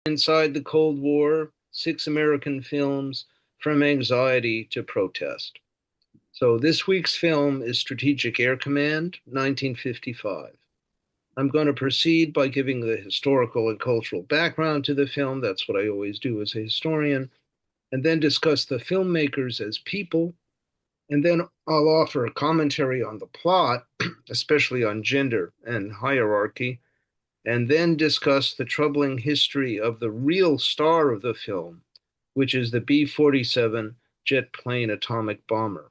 Inside the Cold War, 6 American films from anxiety to protest. So this week's film is Strategic Air Command, 1955. I'm going to proceed by giving the historical and cultural background to the film. That's what I always do as a historian. And then discuss the filmmakers as people. And then I'll offer a commentary on the plot, especially on gender and hierarchy, and then discuss the troubling history of the real star of the film, which is the B-47 jet plane atomic bomber.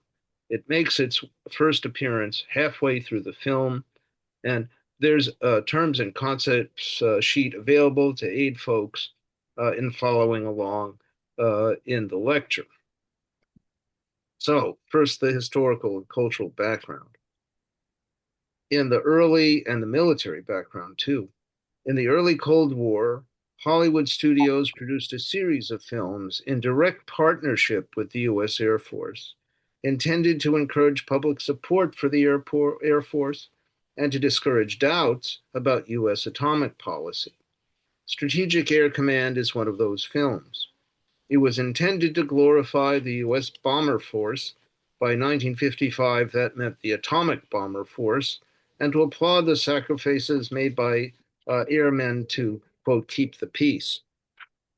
It makes its first appearance halfway through the film, and there's a terms and concepts sheet available to aid folks in following along in the lecture. So, first, the historical and cultural background. In the early and the military background, too. In the early Cold War, Hollywood studios produced a series of films in direct partnership with the U.S. Air Force, intended to encourage public support for the Air Force and to discourage doubts about U.S. atomic policy. Strategic Air Command is one of those films. It was intended to glorify the U.S. Bomber Force. By 1955, that meant the Atomic Bomber Force, and to applaud the sacrifices made by airmen to, quote, keep the peace.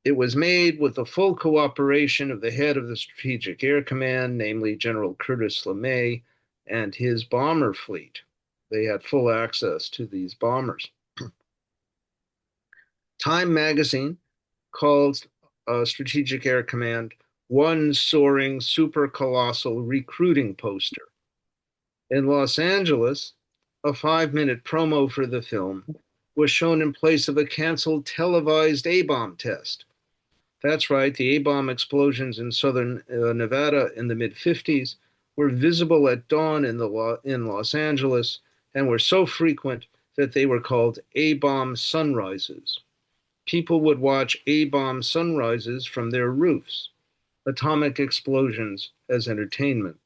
It was made with the full cooperation of the head of the Strategic Air Command, namely General Curtis LeMay, and his bomber fleet. They had full access to these bombers. Time magazine called Strategic Air Command one soaring super colossal recruiting poster. In Los Angeles, a 5-minute promo for the film was shown in place of a canceled televised A-bomb test. That's right, the A-bomb explosions in southern Nevada in the mid-50s were visible at dawn in Los Angeles and were so frequent that they were called A-bomb sunrises. People would watch A-bomb sunrises from their roofs, atomic explosions as entertainment.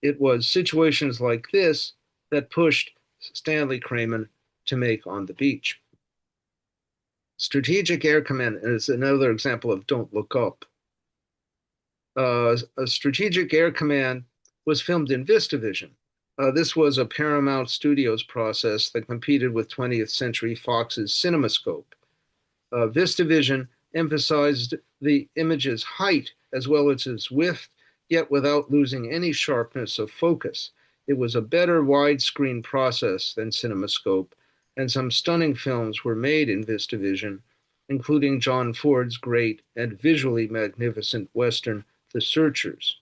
It was situations like this that pushed Stanley Kramer to make On the Beach. Strategic Air Command is another example of Don't Look Up. A Strategic Air Command was filmed in VistaVision. This was a Paramount Studios process that competed with 20th Century Fox's CinemaScope. VistaVision emphasized the image's height as well as its width, yet without losing any sharpness of focus. It was a better widescreen process than CinemaScope, and some stunning films were made in VistaVision, including John Ford's great and visually magnificent Western, The Searchers.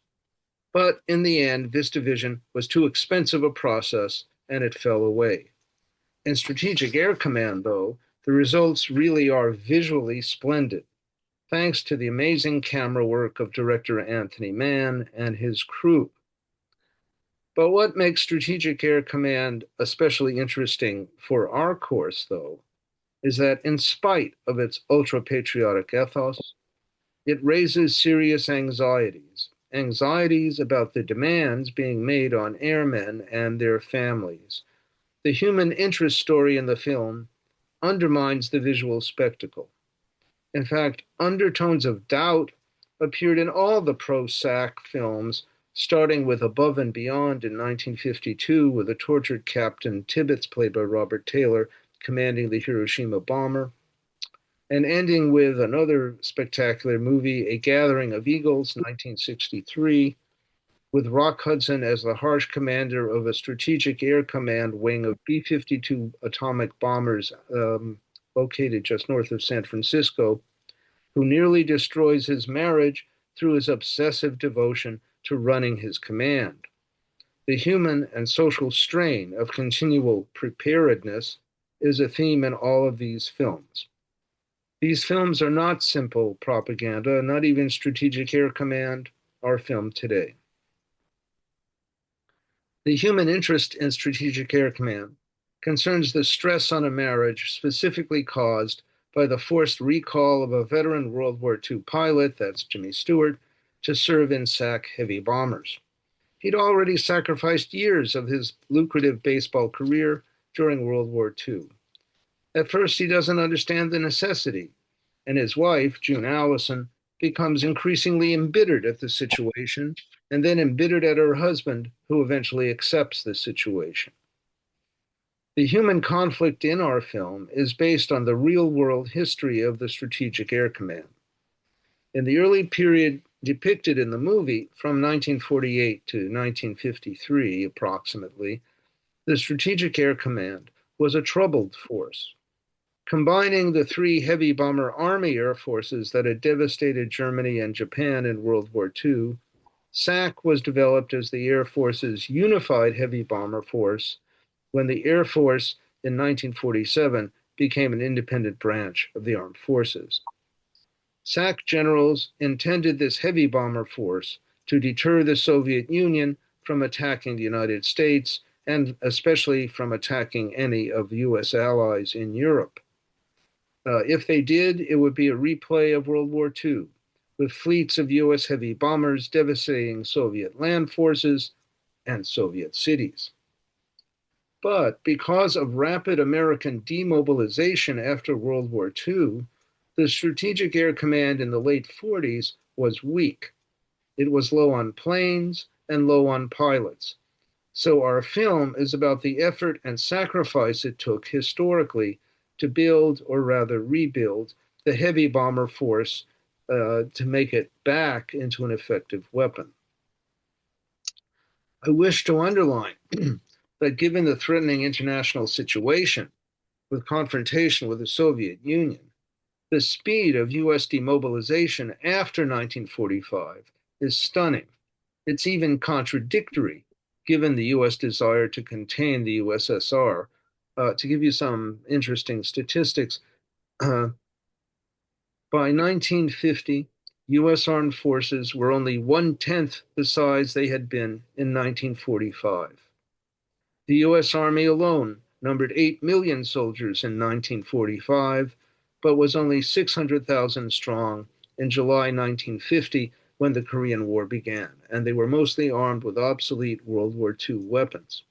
But in the end, VistaVision was too expensive a process, and it fell away. In Strategic Air Command, though, the results really are visually splendid, thanks to the amazing camera work of director Anthony Mann and his crew. But what makes Strategic Air Command especially interesting for our course, though, is that in spite of its ultra-patriotic ethos, it raises serious anxieties about the demands being made on airmen and their families. The human interest story in the film undermines the visual spectacle. In fact, undertones of doubt appeared in all the pro-SAC films, starting with Above and Beyond in 1952 with a tortured Captain Tibbets, played by Robert Taylor, commanding the Hiroshima bomber, and ending with another spectacular movie, A Gathering of Eagles, 1963, with Rock Hudson as the harsh commander of a Strategic Air Command wing of B-52 atomic bombers located just north of San Francisco, who nearly destroys his marriage through his obsessive devotion to running his command. The human and social strain of continual preparedness is a theme in all of these films. These films are not simple propaganda, not even Strategic Air Command, our film today. The human interest in Strategic Air Command concerns the stress on a marriage specifically caused by the forced recall of a veteran World War II pilot, that's Jimmy Stewart, to serve in SAC heavy bombers. He'd already sacrificed years of his lucrative baseball career during World War II. At first, he doesn't understand the necessity, and his wife, June Allison, becomes increasingly embittered at the situation and then embittered at her husband, who eventually accepts the situation. The human conflict in our film is based on the real world history of the Strategic Air Command. In the early period depicted in the movie, from 1948 to 1953 approximately, the Strategic Air Command was a troubled force. Combining the three heavy bomber Army air forces that had devastated Germany and Japan in World War II, SAC was developed as the Air Force's unified heavy bomber force when the Air Force in 1947 became an independent branch of the armed forces. SAC generals intended this heavy bomber force to deter the Soviet Union from attacking the United States and especially from attacking any of the U.S. allies in Europe. If they did, it would be a replay of World War II, with fleets of U.S. heavy bombers devastating Soviet land forces and Soviet cities. But because of rapid American demobilization after World War II, the Strategic Air Command in the late 40s was weak. It was low on planes and low on pilots. So our film is about the effort and sacrifice it took historically to build, or rather rebuild, the heavy bomber force to make it back into an effective weapon. I wish to underline that given the threatening international situation with confrontation with the Soviet Union, the speed of U.S. demobilization after 1945 is stunning. It's even contradictory, given the U.S. desire to contain the USSR. To give you some interesting statistics, by 1950, U.S. armed forces were only 1/10 the size they had been in 1945. The U.S. Army alone numbered 8 million soldiers in 1945, but was only 600,000 strong in July 1950 when the Korean War began, and they were mostly armed with obsolete World War II weapons.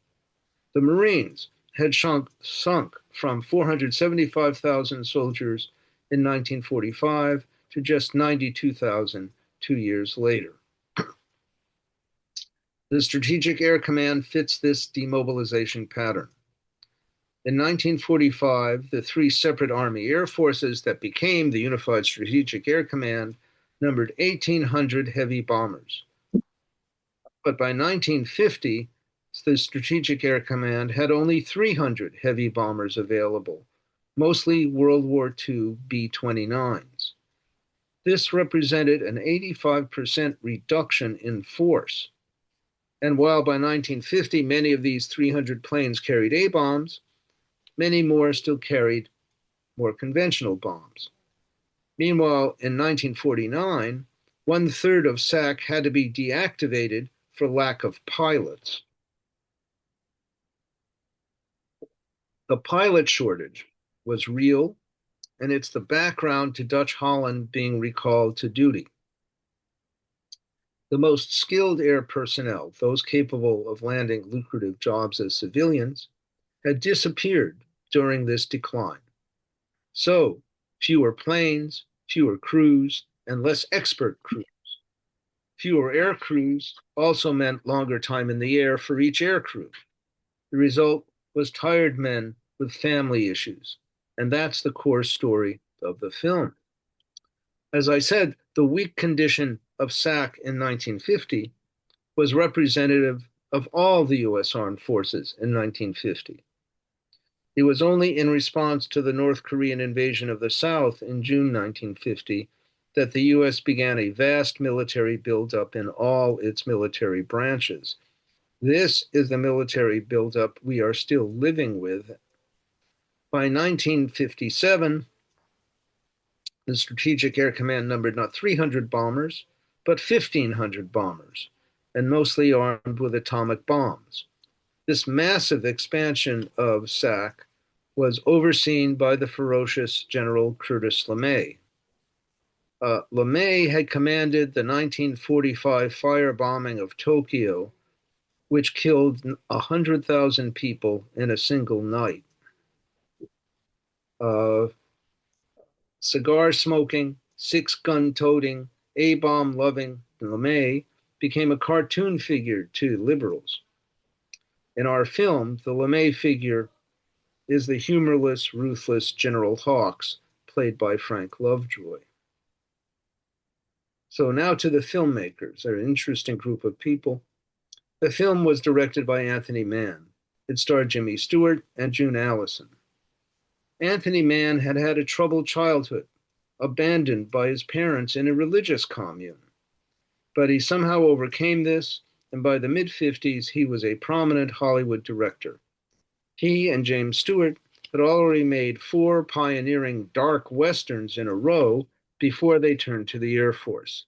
The Marines had sunk from 475,000 soldiers in 1945 to just 92,000 2 years later. The Strategic Air Command fits this demobilization pattern. In 1945, the three separate Army air forces that became the Unified Strategic Air Command numbered 1,800 heavy bombers. But by 1950, the Strategic Air Command had only 300 heavy bombers available, mostly World War II B-29s. This represented an 85% reduction in force. And while by 1950, many of these 300 planes carried A-bombs, many more still carried more conventional bombs. Meanwhile, in 1949, 1/3 of SAC had to be deactivated for lack of pilots. The pilot shortage was real, and it's the background to Dutch Holland being recalled to duty. The most skilled air personnel, those capable of landing lucrative jobs as civilians, had disappeared during this decline. So, fewer planes, fewer crews, and less expert crews. Fewer air crews also meant longer time in the air for each air crew. The result was tired men with family issues, and that's the core story of the film. As I said, the weak condition of SAC in 1950 was representative of all the U.S. Armed Forces in 1950. It was only in response to the North Korean invasion of the South in June 1950 that the U.S. began a vast military buildup in all its military branches. This is the military buildup we are still living with. By 1957, the Strategic Air Command numbered not 300 bombers, but 1,500 bombers, and mostly armed with atomic bombs. This massive expansion of SAC was overseen by the ferocious General Curtis LeMay. LeMay had commanded the 1945 firebombing of Tokyo, which killed 100,000 people in a single night. cigar smoking, six-gun toting, A-bomb loving LeMay became a cartoon figure to liberals. In our film, the LeMay figure is the humorless, ruthless General Hawks, played by Frank Lovejoy. So now to the filmmakers. They're an interesting group of people. The film was directed by Anthony Mann. It starred Jimmy Stewart and June Allison. Anthony Mann had had a troubled childhood, abandoned by his parents in a religious commune. But he somehow overcame this, and by the mid-50s, he was a prominent Hollywood director. He and James Stewart had already made 4 pioneering dark westerns in a row before they turned to the Air Force.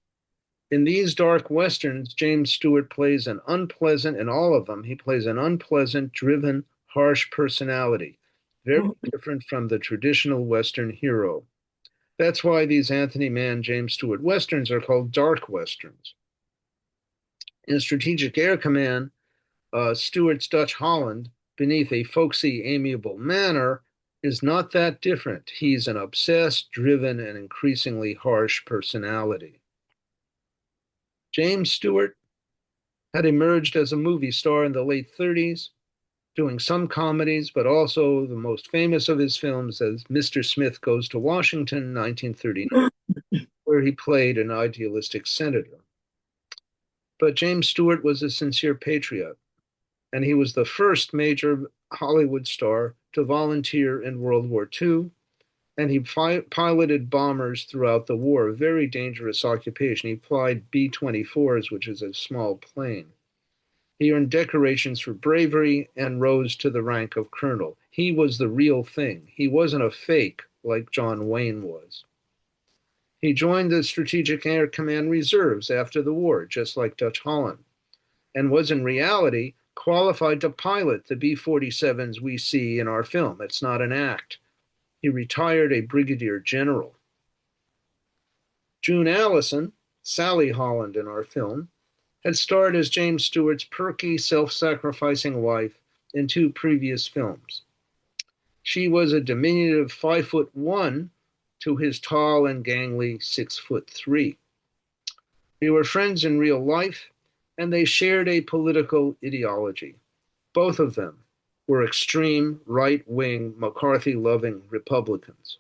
In these dark westerns, James Stewart plays an unpleasant, in all of them, he plays an unpleasant, driven, harsh personality, very different from the traditional Western hero. That's why these Anthony Mann, James Stewart westerns are called dark westerns. In Strategic Air Command, Stewart's Dutch Holland, beneath a folksy, amiable manner, is not that different. He's an obsessed, driven, and increasingly harsh personality. James Stewart had emerged as a movie star in the late 30s, doing some comedies, but also the most famous of his films as Mr. Smith Goes to Washington, 1939, where he played an idealistic senator. But James Stewart was a sincere patriot, and he was the first major Hollywood star to volunteer in World War II, and he piloted bombers throughout the war, a very dangerous occupation. He flied B-24s, which is a small plane. He earned decorations for bravery and rose to the rank of colonel. He was the real thing. He wasn't a fake like John Wayne was. He joined the Strategic Air Command Reserves after the war, just like Dutch Holland, and was in reality qualified to pilot the B-47s we see in our film. It's not an act. He retired a brigadier general. June Allison, Sally Holland in our film, had starred as James Stewart's perky, self-sacrificing wife in 2 previous films. She was a diminutive 5'1" to his tall and gangly 6'3". They were friends in real life, and they shared a political ideology. Both of them were extreme, right-wing, McCarthy-loving Republicans.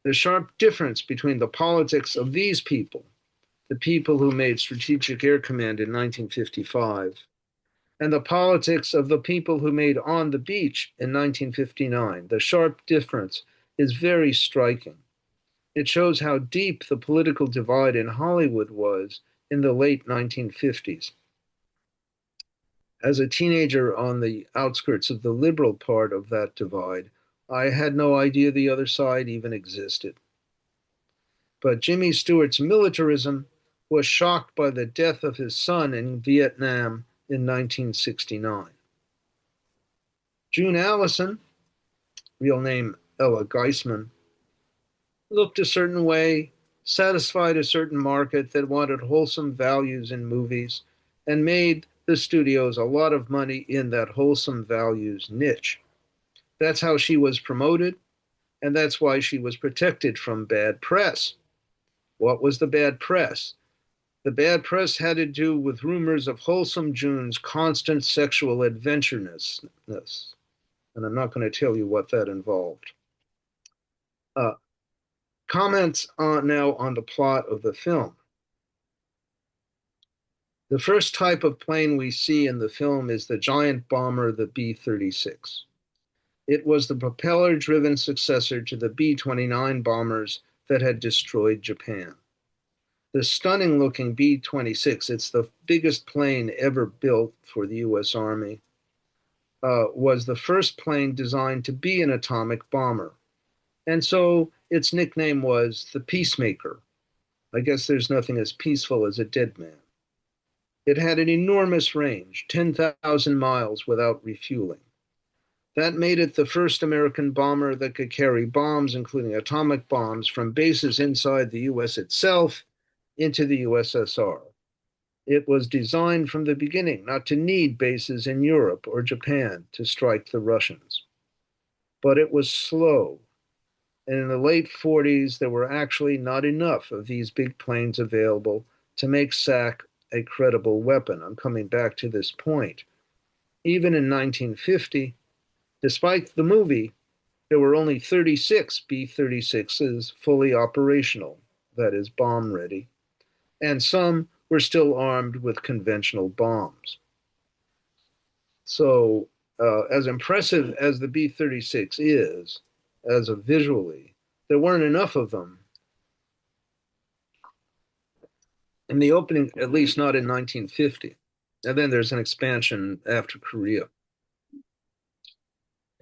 The sharp difference between the politics of these people, the people who made Strategic Air Command in 1955, and the politics of the people who made On the Beach in 1959, the sharp difference is very striking. It shows how deep the political divide in Hollywood was in the late 1950s. As a teenager on the outskirts of the liberal part of that divide, I had no idea the other side even existed. But Jimmy Stewart's militarism was shocked by the death of his son in Vietnam in 1969. June Allison, real name Ella Geisman, looked a certain way, satisfied a certain market that wanted wholesome values in movies, and made the studios a lot of money in that wholesome values niche. That's how she was promoted, and that's why she was protected from bad press. What was the bad press? The bad press had to do with rumors of Wholesome June's constant sexual adventurousness. And I'm not going to tell you what that involved. Comments now on the plot of the film. The first type of plane we see in the film is the giant bomber, the B-36. It was the propeller-driven successor to the B-29 bombers that had destroyed Japan. The stunning-looking B-26, it's the biggest plane ever built for the U.S. Army, was the first plane designed to be an atomic bomber. And so its nickname was the Peacemaker. I guess there's nothing as peaceful as a dead man. It had an enormous range, 10,000 miles without refueling. That made it the first American bomber that could carry bombs, including atomic bombs, from bases inside the U.S. itself into the USSR. It was designed from the beginning not to need bases in Europe or Japan to strike the Russians. But it was slow. And in the late 40s, there were actually not enough of these big planes available to make SAC a credible weapon. I'm coming back to this point. Even in 1950, despite the movie, there were only 36 B 36s fully operational, that is, bomb ready, and some were still armed with conventional bombs. So, as impressive as the B 36 is, as a visually, there weren't enough of them in the opening, at least not in 1950. And then there's an expansion after Korea.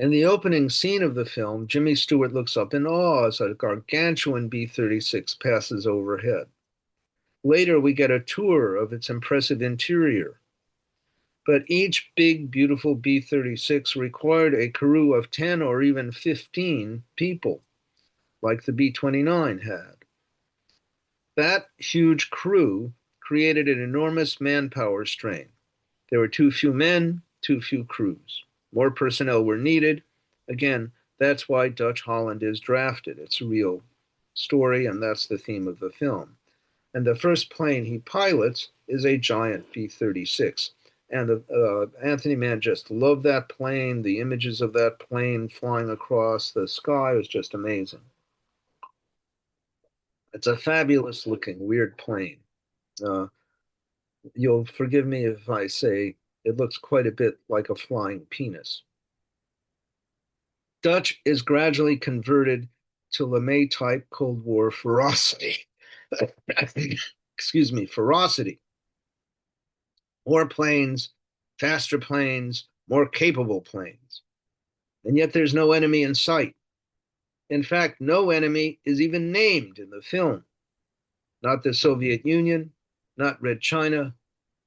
In the opening scene of the film, Jimmy Stewart looks up in awe as a gargantuan B 36 passes overhead. Later, we get a tour of its impressive interior. But each big, beautiful B 36 required a crew of 10 or even 15 people, like the B 29 had. That huge crew created an enormous manpower strain. There were too few men, too few crews. More personnel were needed. Again, that's why Dutch Holland is drafted. It's a real story, and that's the theme of the film. And the first plane he pilots is a giant B 36. And Anthony Mann just loved that plane. The images of that plane flying across the sky was just amazing. It's a fabulous looking, weird plane. Uh, you'll forgive me if I say it looks quite a bit like a flying penis. Dutch is gradually converted to LeMay type Cold War ferocity. Excuse me, ferocity. More planes, faster planes, more capable planes. And yet there's no enemy in sight. In fact, no enemy is even named in the film. Not the Soviet Union, not Red China,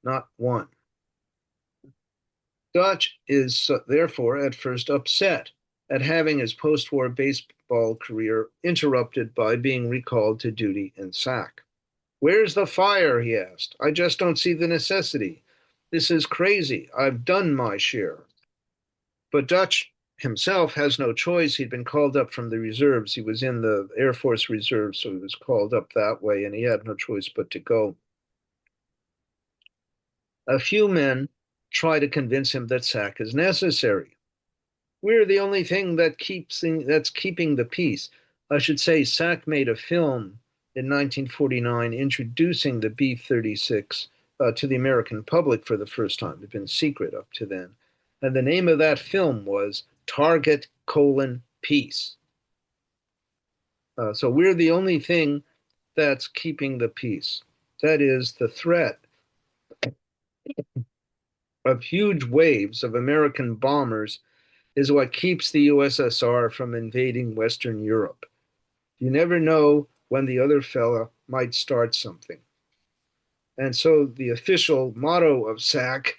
not one. Dutch is therefore at first upset at having his post war baseball career interrupted by being recalled to duty in SAC. Where's the fire? He asked. I just don't see the necessity. This is crazy. I've done my share. But Dutch himself has no choice. He'd been called up from the reserves. He was in the Air Force Reserve, so he was called up that way, and he had no choice but to go. A few men try to convince him that SAC is necessary. We're the only thing that's keeping the peace. I should say, SAC made a film in 1949 introducing the B 36 to the American public for the first time. It had been secret up to then. And the name of that film was Target: Peace. So we're the only thing that's keeping the peace. That is, the threat of huge waves of American bombers is what keeps the USSR from invading Western Europe. You never know when the other fella might start something. And so the official motto of SAC,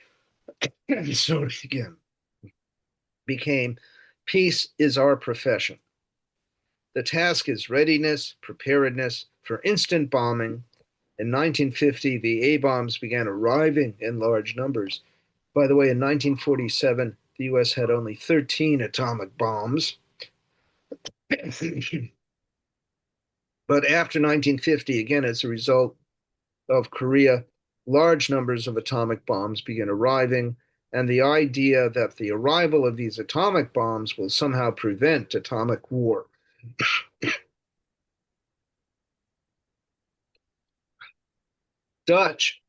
so again, became peace is our profession. The task is readiness, preparedness for instant bombing. In 1950, the A bombs began arriving in large numbers. By the way, in 1947, the US had only 13 atomic bombs. But after 1950, again, as a result of Korea, large numbers of atomic bombs began arriving. And the idea that the arrival of these atomic bombs will somehow prevent atomic war. Dutch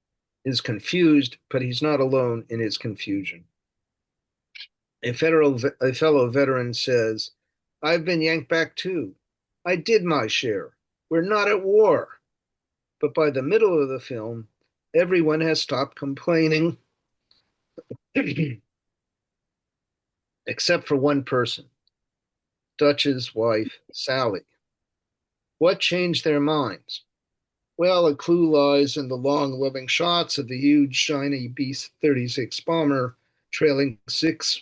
is confused, but he's not alone in his confusion. A fellow veteran says, I've been yanked back too. I did my share. We're not at war. But by the middle of the film, everyone has stopped complaining, except for one person, Dutch's wife, Sally. What changed their minds? Well, a clue lies in the long, loving shots of the huge, shiny B 36 bomber trailing six,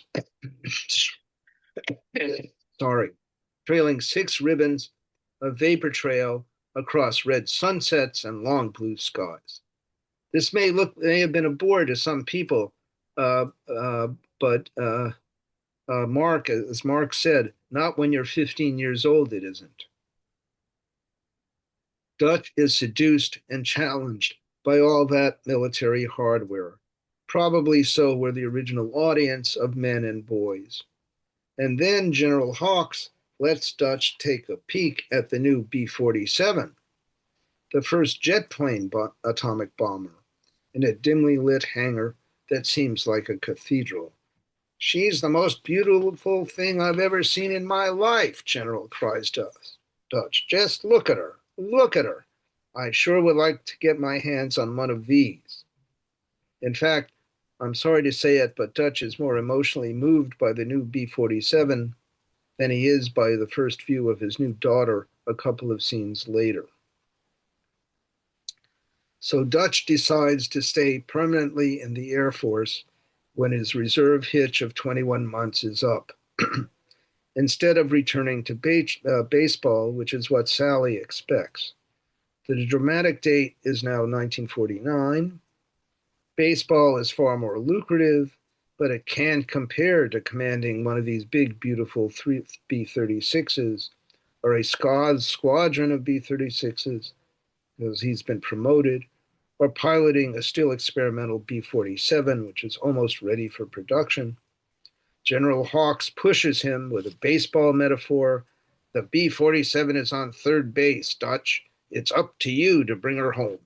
sorry, trailing six ribbons of vapor trail across red sunsets and long blue skies. This may have been a bore to some people, uh, uh, but Mark, as Mark said, Not when you're 15 years old, it isn't. Dutch is seduced and challenged by all that military hardware. Probably so were the original audience of men and boys. And then General Hawks lets Dutch take a peek at the new B-47, the first jet plane atomic bomber, in a dimly lit hangar that seems like a cathedral. She's the most beautiful thing I've ever seen in my life, General cries to us. Dutch. Just look at her. Look at her. I sure would like to get my hands on one of these. In fact, I'm sorry to say it, but Dutch is more emotionally moved by the new B-47 than he is by the first view of his new daughter a couple of scenes later. So Dutch decides to stay permanently in the Air Force when his reserve hitch of 21 months is up, instead of returning to baseball, which is what Sally expects. The dramatic date is now 1949. Baseball is far more lucrative, but it can't compare to commanding one of these big, beautiful B-36s or a squadron of B-36s, because he's been promoted, or piloting a still experimental B-47, which is almost ready for production. General Hawks pushes him with a baseball metaphor. The B-47 is on third base, Dutch. It's up to you to bring her home.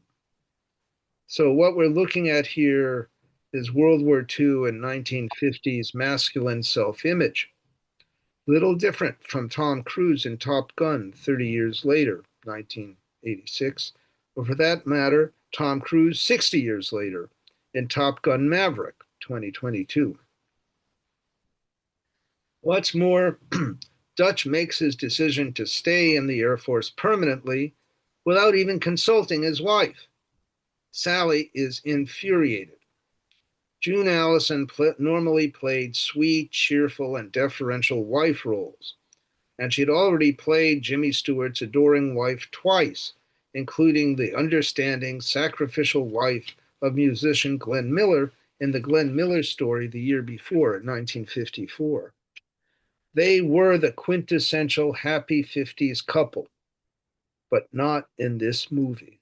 So what we're looking at here is World War II and 1950s masculine self-image. Little different from Tom Cruise in Top Gun 30 years later, 1986, or for that matter, Tom Cruise 60 years later in Top Gun Maverick, 2022. What's more, Dutch makes his decision to stay in the Air Force permanently without even consulting his wife. Sally is infuriated. June Allison normally played sweet, cheerful, and deferential wife roles, and she'd already played Jimmy Stewart's adoring wife twice, including the understanding, sacrificial wife of musician Glenn Miller in the Glenn Miller story the year before, in 1954. They were the quintessential happy 50s couple, but not in this movie.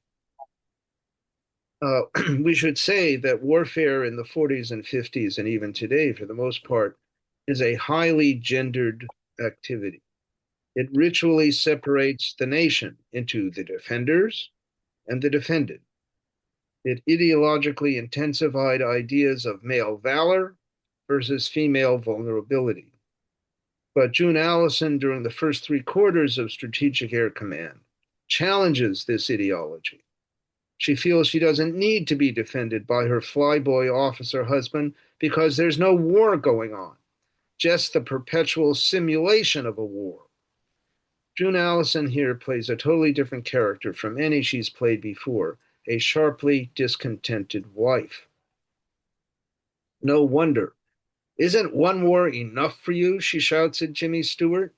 We should say that warfare in the 40s and 50s, and even today for the most part, is a highly gendered activity. It ritually separates the nation into the defenders and the defended. It ideologically intensified ideas of male valor versus female vulnerability. But June Allison, during the first 3/4 of Strategic Air Command, challenges this ideology. She feels she doesn't need to be defended by her flyboy officer husband because there's no war going on, just the perpetual simulation of a war. June Allison here plays a totally different character from any she's played before, a sharply discontented wife. No wonder. Isn't one war enough for you? She shouts at Jimmy Stewart.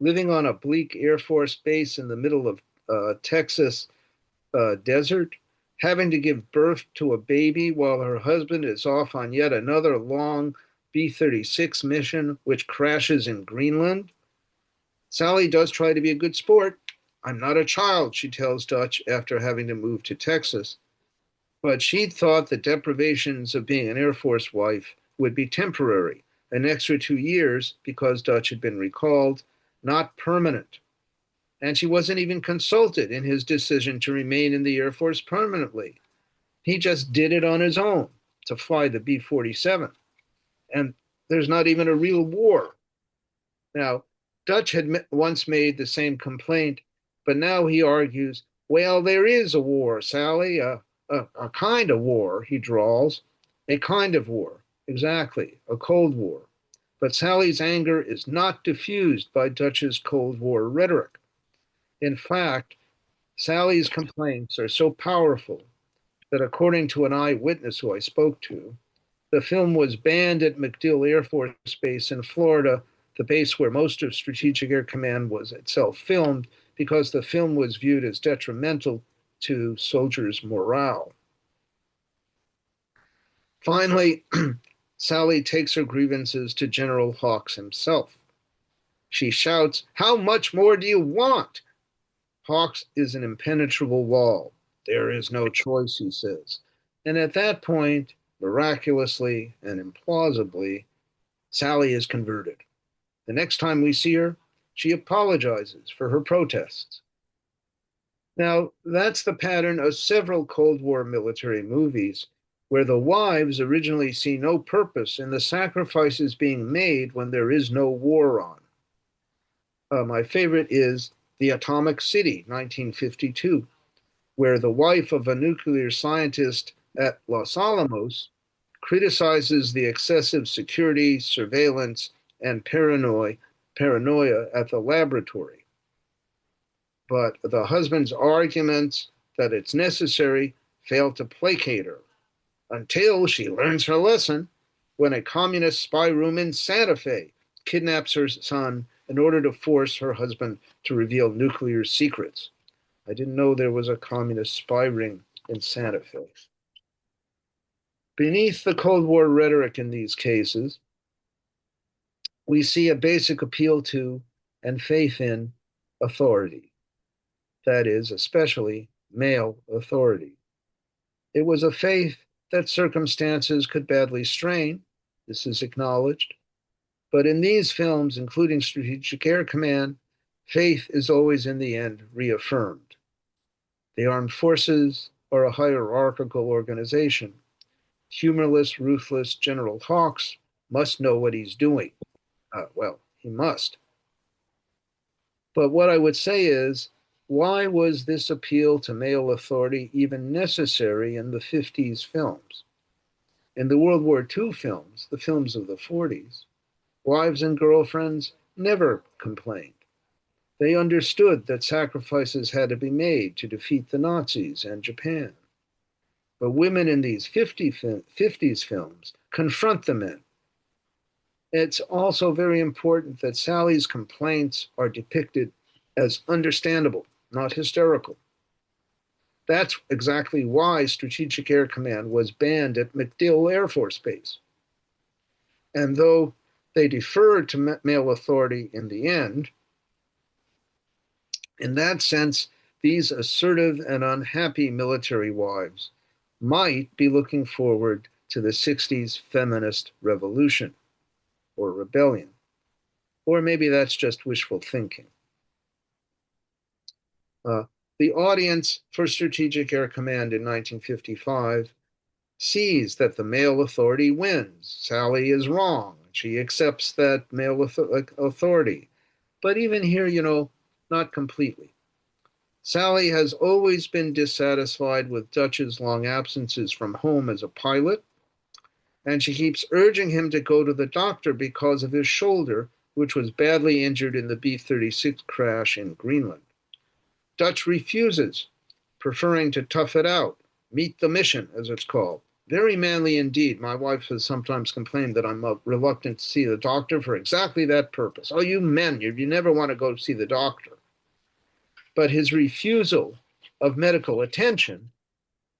Living on a bleak Air Force base in the middle of Texas desert, having to give birth to a baby while her husband is off on yet another long B-36 mission, which crashes in Greenland. Sally does try to be a good sport. I'm not a child, she tells Dutch after having to move to Texas. But she'd thought the deprivations of being an Air Force wife would be temporary, an extra 2 years because Dutch had been recalled, not permanent. And she wasn't even consulted in his decision to remain in the Air Force permanently. He just did it on his own to fly the B-47. And there's not even a real war. Now, Dutch had once made the same complaint, but now he argues, well, there is a war, Sally, a kind of war, he drawls. A kind of war, exactly, a Cold War. But Sally's anger is not diffused by Dutch's Cold War rhetoric. In fact, Sally's complaints are so powerful that, according to an eyewitness who I spoke to, the film was banned at MacDill Air Force Base in Florida, the base where most of Strategic Air Command was itself filmed, because the film was viewed as detrimental to soldiers' morale. Finally, Sally takes her grievances to General Hawks himself. She shouts, "How much more do you want?" Hawks is an impenetrable wall. There is no choice, he says. And at that point, miraculously and implausibly, Sally is converted. The next time we see her, she apologizes for her protests. Now, that's the pattern of several Cold War military movies where the wives originally see no purpose in the sacrifices being made when there is no war on. My favorite is The Atomic City, 1952, where the wife of a nuclear scientist at Los Alamos criticizes the excessive security, surveillance, and paranoia at the laboratory. But the husband's arguments that it's necessary fail to placate her until she learns her lesson when a communist spy room in Santa Fe kidnaps her son in order to force her husband to reveal nuclear secrets. I didn't know there was a communist spy ring in Santa Fe. Beneath the Cold War rhetoric in these cases, we see a basic appeal to and faith in authority, that is, especially male authority. It was a faith that circumstances could badly strain. This is acknowledged. But in these films, including Strategic Air Command, faith is always in the end reaffirmed. The armed forces are a hierarchical organization. Humorless, ruthless General Hawks must know what he's doing. Well, he must. But what I would say is, why was this appeal to male authority even necessary in the 50s films? In the World War II films, the films of the 40s, wives and girlfriends never complained. They understood that sacrifices had to be made to defeat the Nazis and Japan. But women in these 50s films confront the men. It's also very important that Sally's complaints are depicted as understandable, not hysterical. That's exactly why Strategic Air Command was banned at MacDill Air Force Base. And though they deferred to male authority in the end, in that sense, these assertive and unhappy military wives might be looking forward to the 60s feminist revolution or rebellion. Or maybe that's just wishful thinking. Uh, the audience for Strategic Air Command in 1955 sees that the male authority wins. Sally is wrong. She accepts that male authority. But even here, not completely. Sally has always been dissatisfied with Dutch's long absences from home as a pilot, and she keeps urging him to go to the doctor because of his shoulder, which was badly injured in the B-36 crash in Greenland. Dutch refuses, preferring to tough it out, meet the mission, as it's called. Very manly indeed. My wife has sometimes complained that I'm reluctant to see the doctor for exactly that purpose. Oh, you men, you never want to go see the doctor. But his refusal of medical attention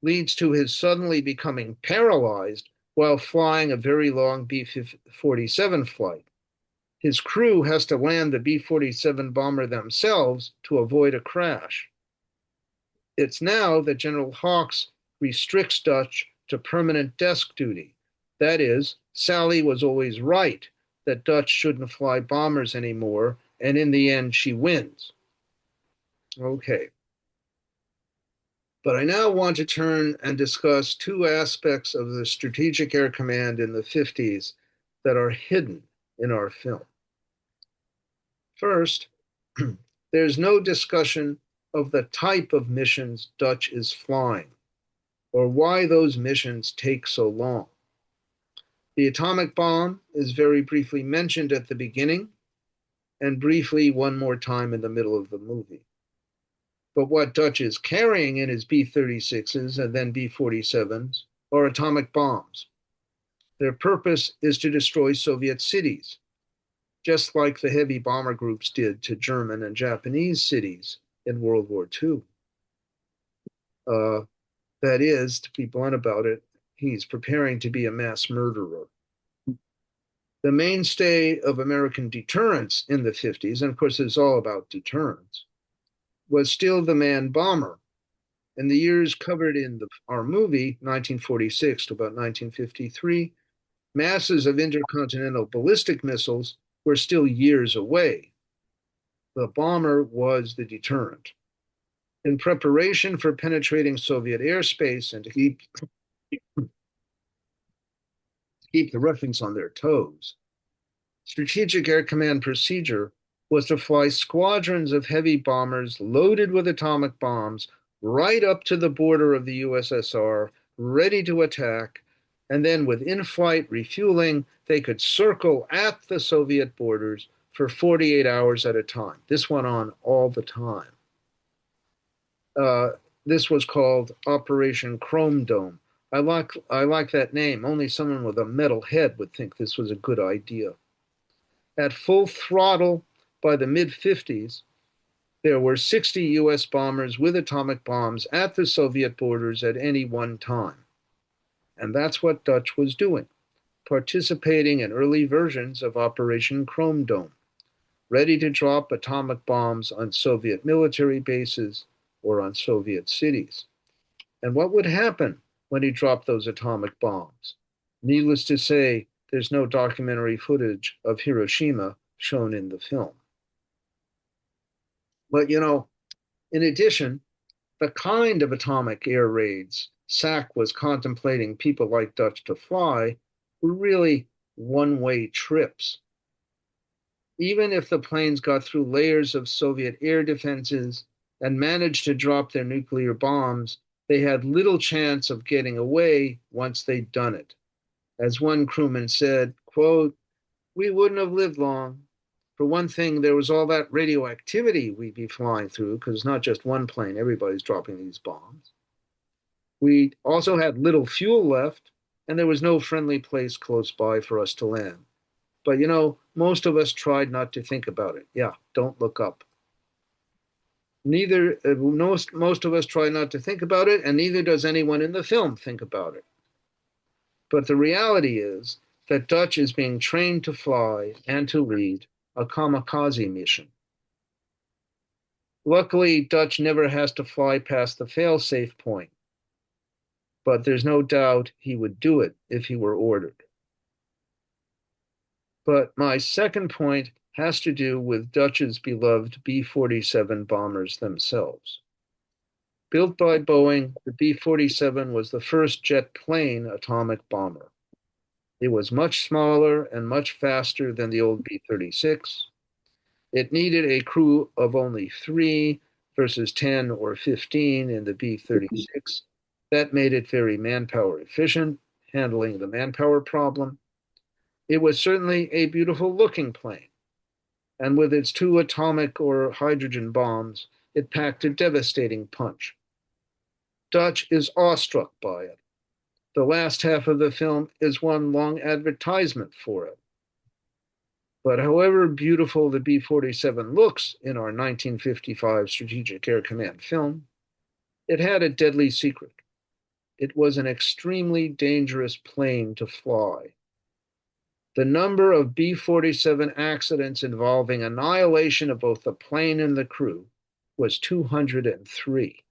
leads to his suddenly becoming paralyzed while flying a very long B-47 flight. His crew has to land the B-47 bomber themselves to avoid a crash. It's now that General Hawks restricts Dutch to permanent desk duty. That is, Sally was always right that Dutch shouldn't fly bombers anymore, and in the end, she wins. Okay. But I now want to turn and discuss two aspects of the Strategic Air Command in the 50s that are hidden in our film. First, there's no discussion of the type of missions Dutch is flying or why those missions take so long. The atomic bomb is very briefly mentioned at the beginning and briefly one more time in the middle of the movie. But what Dutch is carrying in his B-36s and then B-47s are atomic bombs. Their purpose is to destroy Soviet cities, just like the heavy bomber groups did to German and Japanese cities in World War II. That is, to be blunt about it, he's preparing to be a mass murderer. The mainstay of American deterrence in the 50s, and of course it's all about deterrence, was still the man bomber. In the years covered in our movie, 1946 to about 1953, masses of intercontinental ballistic missiles were still years away. The bomber was the deterrent. In preparation for penetrating Soviet airspace and to keep the Russians on their toes, Strategic Air Command procedure was to fly squadrons of heavy bombers loaded with atomic bombs right up to the border of the USSR, ready to attack, and then with in-flight refueling, they could circle at the Soviet borders for 48 hours at a time. This went on all the time. Uh, this was called Operation Chrome Dome. I like that name. Only someone with a metal head would think this was a good idea. At full throttle by the mid-50s, there were 60 US bombers with atomic bombs at the Soviet borders at any one time. And that's what Dutch was doing, participating in early versions of Operation Chrome Dome, ready to drop atomic bombs on Soviet military bases or on Soviet cities. And what would happen when he dropped those atomic bombs? Needless to say, there's no documentary footage of Hiroshima shown in the film. But in addition, the kind of atomic air raids SAC was contemplating people like Dutch to fly were really one-way trips. Even if the planes got through layers of Soviet air defenses and managed to drop their nuclear bombs, they had little chance of getting away once they'd done it. As one crewman said, quote, "We wouldn't have lived long. For one thing, there was all that radioactivity we'd be flying through, because it's not just one plane, everybody's dropping these bombs. We also had little fuel left, and there was no friendly place close by for us to land. But most of us tried not to think about it. Yeah, don't look up. Most of us try not to think about it, and neither does anyone in the film think about it. But the reality is that Dutch is being trained to fly and to lead a kamikaze mission. Luckily, Dutch never has to fly past the fail-safe point, but there's no doubt he would do it if he were ordered. But my second point has to do with Dutch's beloved B-47 bombers themselves. Built by Boeing, the B-47 was the first jet plane atomic bomber. It was much smaller and much faster than the old B-36. It needed a crew of only 3 versus 10 or 15 in the B-36. That made it very manpower efficient, handling the manpower problem. It was certainly a beautiful looking plane. And with its 2 atomic or hydrogen bombs, it packed a devastating punch. Dutch is awestruck by it. The last half of the film is one long advertisement for it. But however beautiful the B-47 looks in our 1955 Strategic Air Command film, it had a deadly secret. It was an extremely dangerous plane to fly. The number of B-47 accidents involving annihilation of both the plane and the crew was 203.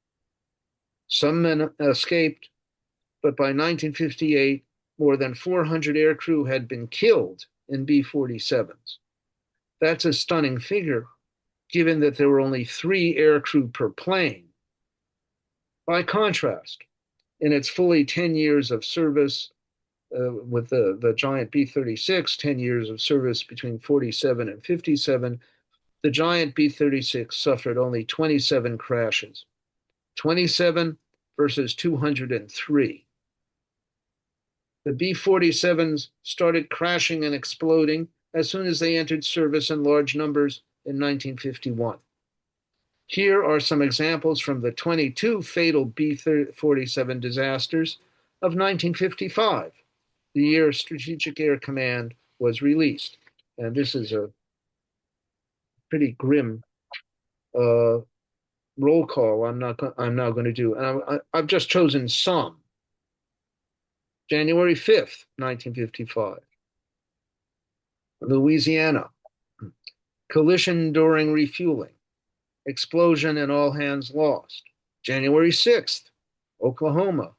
Some men escaped, but by 1958, more than 400 aircrew had been killed in B-47s. That's a stunning figure, given that there were only 3 aircrew per plane. By contrast, in its fully 10 years of service, with the giant B-36, 10 years of service between 47 and 57, the giant B-36 suffered only 27 crashes. 27 versus 203. The B-47s started crashing and exploding as soon as they entered service in large numbers in 1951. Here are some examples from the 22 fatal B-47 disasters of 1955, the year Strategic Air Command was released. And this is a pretty grim roll call I'm now going to do. And I've just chosen some. January 5th, 1955. Louisiana, collision during refueling, explosion and all hands lost. January 6th, Oklahoma,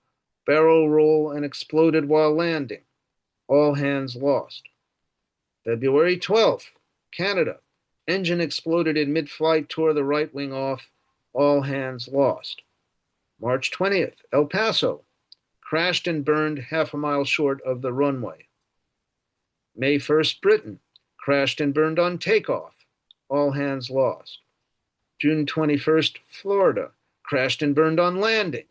barrel roll and exploded while landing, all hands lost. February 12th, Canada, engine exploded in mid-flight, tore the right wing off, all hands lost. March 20th, El Paso, crashed and burned half a mile short of the runway. May 1st, Britain, crashed and burned on takeoff, all hands lost. June 21st, Florida, crashed and burned on landing.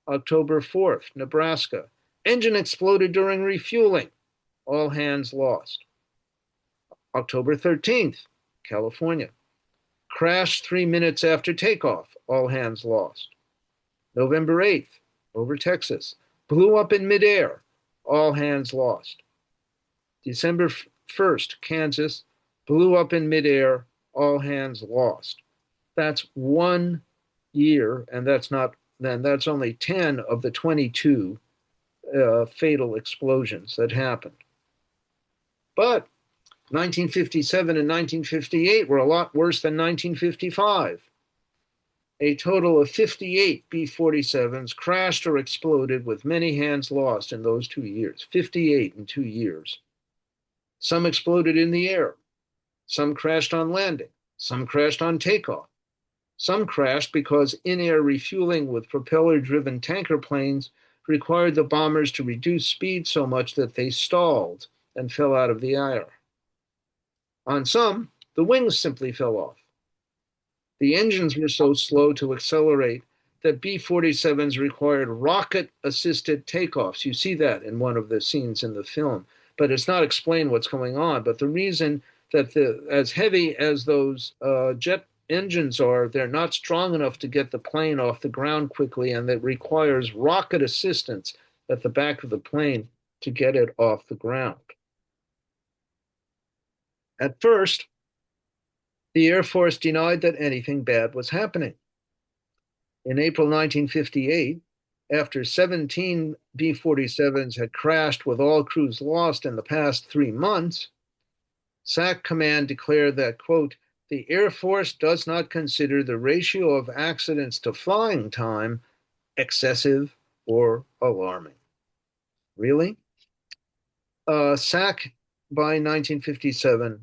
October 4th, Nebraska, engine exploded during refueling, all hands lost. October 13th, California, crashed 3 minutes after takeoff, all hands lost. November 8th, over Texas, blew up in midair, all hands lost. December 1st, Kansas, blew up in midair, all hands lost. That's 1 year, and that's only 10 of the 22 fatal explosions that happened. But 1957 and 1958 were a lot worse than 1955. A total of 58 B-47s crashed or exploded with many hands lost in those 2 years. 58 in 2 years. Some exploded in the air. Some crashed on landing. Some crashed on takeoff. Some crashed because in-air refueling with propeller-driven tanker planes required the bombers to reduce speed so much that they stalled and fell out of the air. On some, the wings simply fell off. The engines were so slow to accelerate that B-47s required rocket-assisted takeoffs. You see that in one of the scenes in the film, but it's not explained what's going on. But the reason that as heavy as those jet engines are, they're not strong enough to get the plane off the ground quickly, and that requires rocket assistance at the back of the plane to get it off the ground. At first, the Air Force denied that anything bad was happening. In April 1958, after 17 B-47s had crashed with all crews lost in the past 3 months, SAC Command declared that, quote, the Air Force does not consider the ratio of accidents to flying time excessive or alarming. Really? SAC by 1957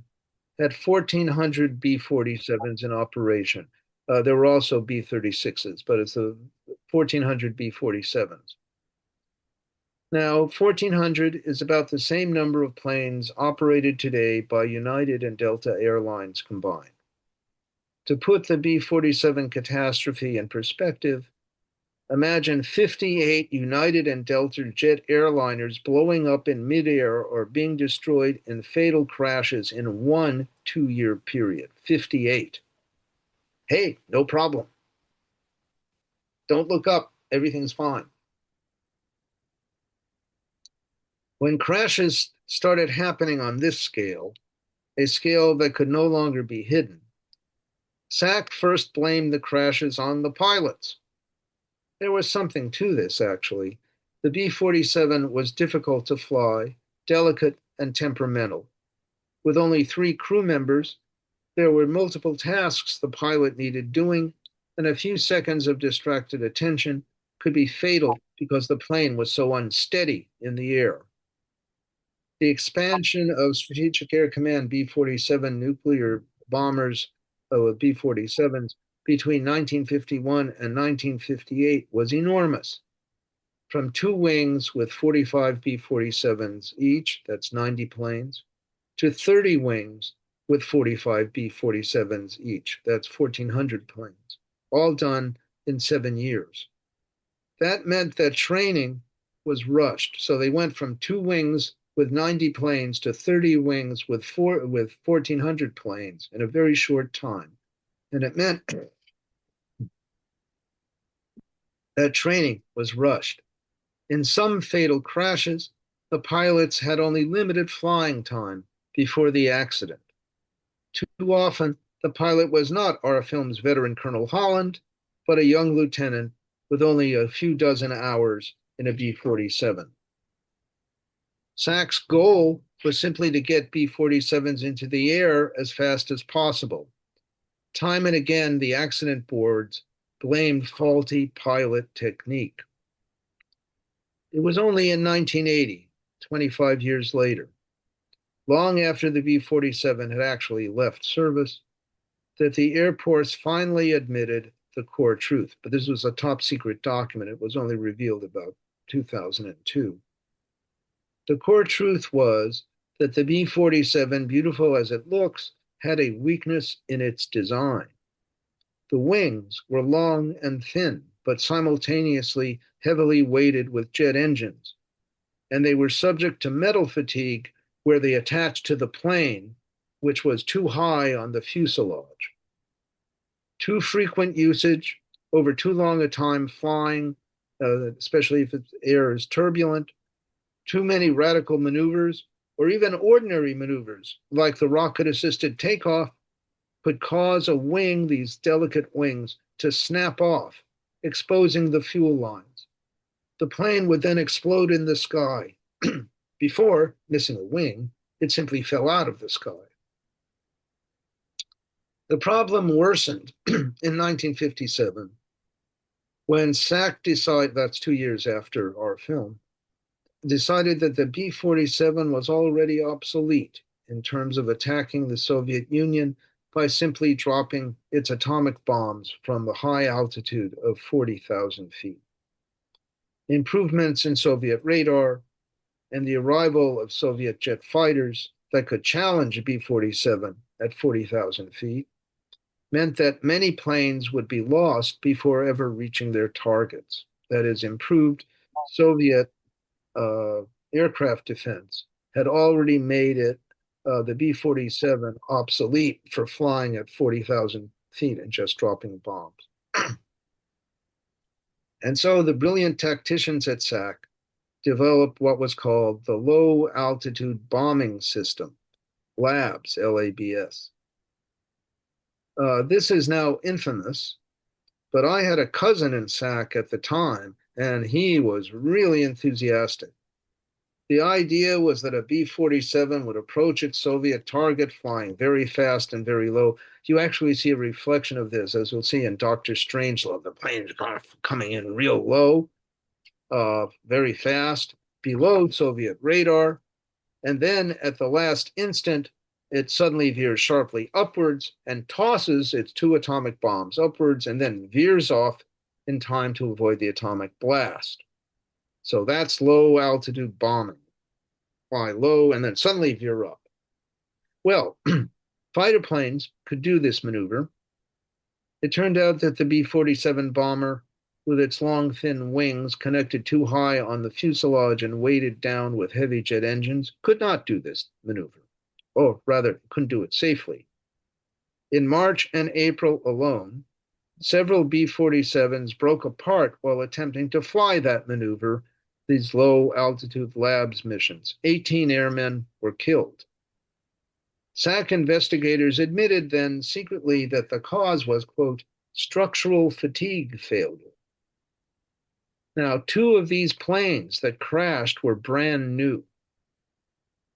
had 1,400 B-47s in operation. There were also B-36s, but it's the 1,400 B-47s. Now, 1,400 is about the same number of planes operated today by United and Delta Airlines combined. To put the B-47 catastrophe in perspective, imagine 58 United and Delta jet airliners blowing up in midair or being destroyed in fatal crashes in 1 2-year period. 58. Hey, no problem. Don't look up. Everything's fine. When crashes started happening on this scale, a scale that could no longer be hidden, SAC first blamed the crashes on the pilots. There was something to this, actually. The B-47 was difficult to fly, delicate, and temperamental. With only 3 crew members, there were multiple tasks the pilot needed doing, and a few seconds of distracted attention could be fatal because the plane was so unsteady in the air. The expansion of Strategic Air Command B-47 nuclear bombers with B-47s between 1951 and 1958 was enormous. From 2 wings with 45 B-47s each, that's 90 planes, to 30 wings with 45 B-47s each, that's 1,400 planes, all done in 7 years. That meant that training was rushed. So they went from 2 wings with 90 planes to 30 wings with 1,400 planes in a very short time. And it meant that training was rushed. In some fatal crashes, the pilots had only limited flying time before the accident. Too often, the pilot was not our film's veteran Colonel Holland, but a young lieutenant with only a few dozen hours in a B-47. SAC's goal was simply to get B-47s into the air as fast as possible. Time and again, the accident boards blamed faulty pilot technique. It was only in 1980, 25 years later, long after the B-47 had actually left service, that the Air Force finally admitted the core truth. But this was a top secret document. It was only revealed about 2002. The core truth was that the B-47, beautiful as it looks, had a weakness in its design. The wings were long and thin, but simultaneously heavily weighted with jet engines, and they were subject to metal fatigue where they attached to the plane, which was too high on the fuselage. Too frequent usage over too long a time flying, especially if the air is turbulent, too many radical maneuvers, or even ordinary maneuvers like the rocket-assisted takeoff could cause a wing, these delicate wings, to snap off, exposing the fuel lines. The plane would then explode in the sky. Before missing a wing, it simply fell out of the sky. The problem worsened in 1957 when SAC decided, that's 2 years after our film, decided that the B-47 was already obsolete in terms of attacking the Soviet Union by simply dropping its atomic bombs from the high altitude of 40,000 feet. Improvements in Soviet radar and the arrival of Soviet jet fighters that could challenge a B-47 at 40,000 feet meant that many planes would be lost before ever reaching their targets. That is, improved Soviet aircraft defense had already made it, the B-47, obsolete for flying at 40,000 feet and just dropping bombs. And so the brilliant tacticians at SAC developed what was called the Low Altitude Bombing System, LABS, L-A-B-S. This is now infamous, but I had a cousin in SAC at the time, and he was really enthusiastic. The idea was that a B-47 would approach its Soviet target flying very fast and very low. You actually see a reflection of this, as we'll see in Dr. Strangelove. The plane is coming in real low, very fast, below Soviet radar. And then at the last instant, it suddenly veers sharply upwards and tosses its 2 atomic bombs upwards and then veers off in time to avoid the atomic blast. So that's low altitude bombing. Fly low and then suddenly veer up. Well, fighter planes could do this maneuver. It turned out that the B-47 bomber, with its long, thin wings connected too high on the fuselage and weighted down with heavy jet engines, could not do this maneuver. Or rather, couldn't do it safely. In March and April alone, several B-47s broke apart while attempting to fly that maneuver, these low-altitude labs missions. 18 airmen were killed. SAC investigators admitted then secretly that the cause was, quote, structural fatigue failure. Now, 2 of these planes that crashed were brand new.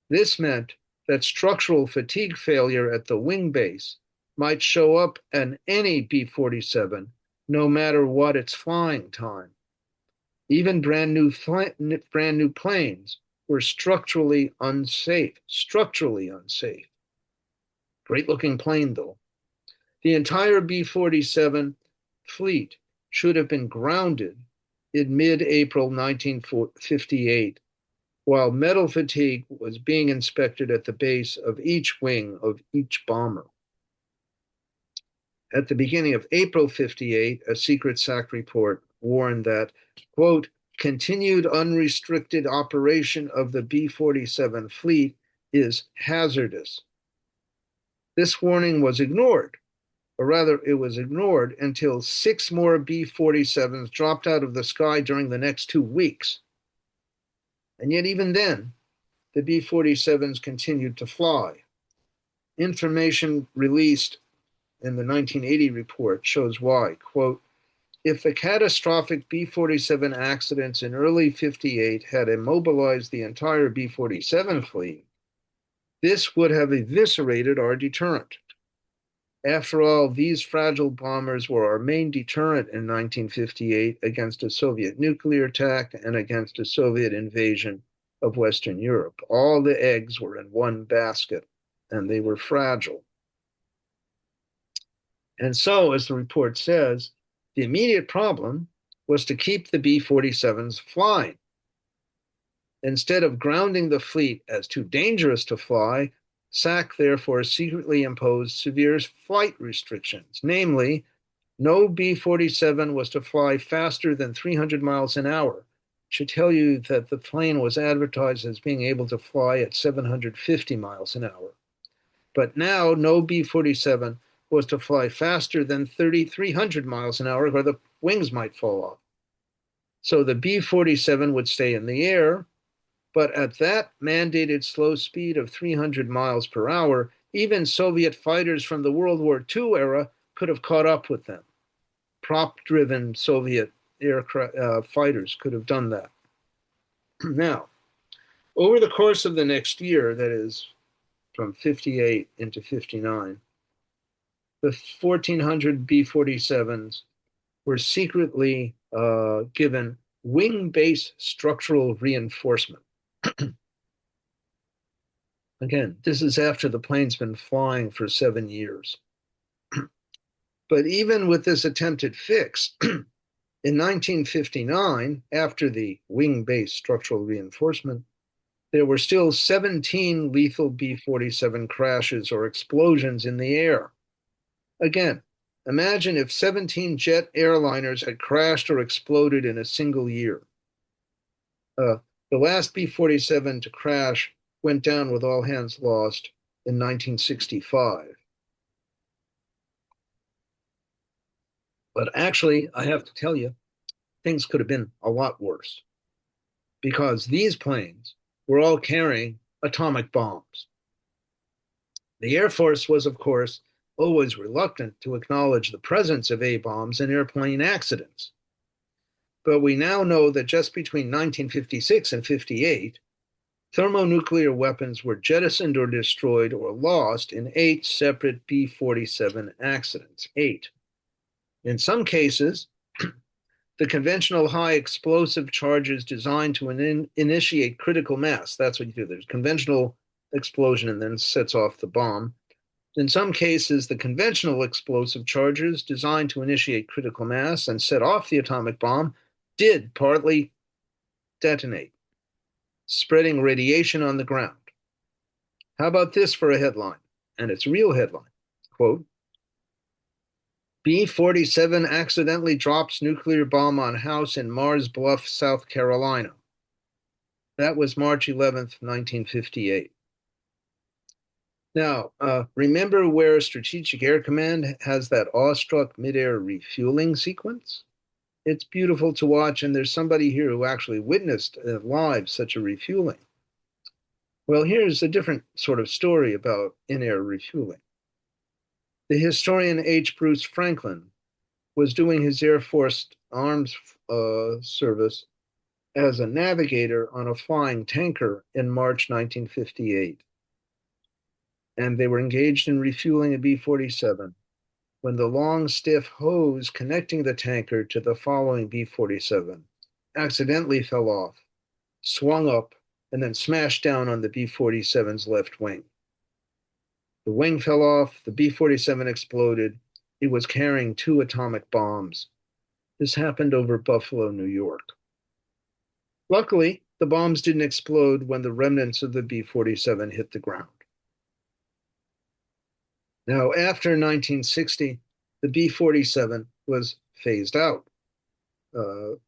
This meant that structural fatigue failure at the wing base might show up in any B-47, no matter what its flying time. Even brand new planes were structurally unsafe. Great looking plane, though. The entire B-47 fleet should have been grounded in mid-April 1958, while metal fatigue was being inspected at the base of each wing of each bomber. At the beginning of April 58, a secret SAC report warned that, quote, continued unrestricted operation of the B-47 fleet is hazardous. This warning was ignored, or rather, it was ignored until 6 more B-47s dropped out of the sky during the next 2 weeks. And yet, even then, the B-47s continued to fly. Information released in the 1980 report shows why. Quote, if the catastrophic B-47 accidents in early 58 had immobilized the entire B-47 fleet, This would have eviscerated our deterrent. After all, these fragile bombers were our main deterrent in 1958 against a Soviet nuclear attack and against a Soviet invasion of Western Europe. All the eggs were in one basket, and they were fragile. And so, as the report says, the immediate problem was to keep the B-47s flying. Instead of grounding the fleet as too dangerous to fly, SAC therefore secretly imposed severe flight restrictions. Namely, no B-47 was to fly faster than 300 miles an hour. Should tell you that the plane was advertised as being able to fly at 750 miles an hour. But now no B-47 was to fly faster than 3,300 miles an hour, or the wings might fall off. So the B-47 would stay in the air, but at that mandated slow speed of 300 miles per hour, even Soviet fighters from the World War II era could have caught up with them. Prop-driven Soviet aircraft fighters could have done that. Now, over the course of the next year, that is from 58 into 59, the 1,400 B-47s were secretly given wing-base structural reinforcement. Again, this is after the plane's been flying for 7 years. But even with this attempted fix, in 1959, after the wing-based structural reinforcement, there were still 17 lethal B-47 crashes or explosions in the air. Again, imagine if 17 jet airliners had crashed or exploded in a single year. The last B-47 to crash went down with all hands lost in 1965. But actually, I have to tell you, things could have been a lot worse because these planes were all carrying atomic bombs. The Air Force was, of course, always reluctant to acknowledge the presence of A-bombs in airplane accidents. But we now know that just between 1956 and 58, thermonuclear weapons were jettisoned or destroyed or lost in 8 separate B-47 accidents. 8. In some cases, the conventional high explosive charges designed to initiate critical mass. That's what you do. There's conventional explosion and then sets off the bomb. In some cases, the conventional explosive charges designed to initiate critical mass and set off the atomic bomb did partly detonate, spreading radiation on the ground. How about this for a headline? And it's a real headline. Quote, B-47 accidentally drops nuclear bomb on house in Mars Bluff, South Carolina. That was March 11th, 1958. Now, remember where Strategic Air Command has that awestruck midair refueling sequence? It's beautiful to watch, and there's somebody here who actually witnessed live such a refueling. Well, here's a different sort of story about in-air refueling. The historian H. Bruce Franklin was doing his Air Force Arms service as a navigator on a flying tanker in March 1958. And they were engaged in refueling a B-47 when the long, stiff hose connecting the tanker to the following B-47 accidentally fell off, swung up, and then smashed down on the B-47's left wing. The wing fell off, the B-47 exploded. It was carrying 2 atomic bombs. This happened over Buffalo, New York. Luckily, the bombs didn't explode when the remnants of the B-47 hit the ground. Now, after 1960, the B-47 was phased out,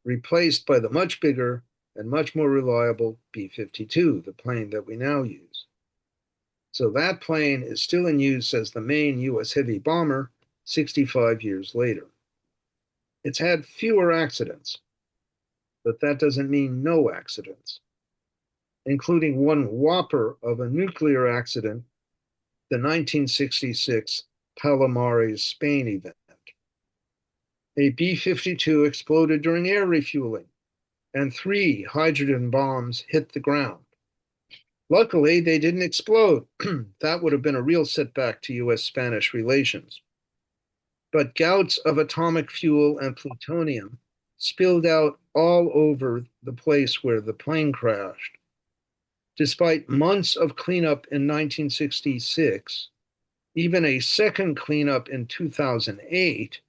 replaced by the much bigger and much more reliable B-52, the plane that we now use. So that plane is still in use as the main U.S. heavy bomber 65 years later. It's had fewer accidents, but that doesn't mean no accidents, including one whopper of a nuclear accident, the 1966 Palomares, Spain event. A B-52 exploded during air refueling, and 3 hydrogen bombs hit the ground. Luckily, they didn't explode. That would have been a real setback to US-Spanish relations. But gouts of atomic fuel and plutonium spilled out all over the place where the plane crashed. Despite months of cleanup in 1966, even a second cleanup in 2008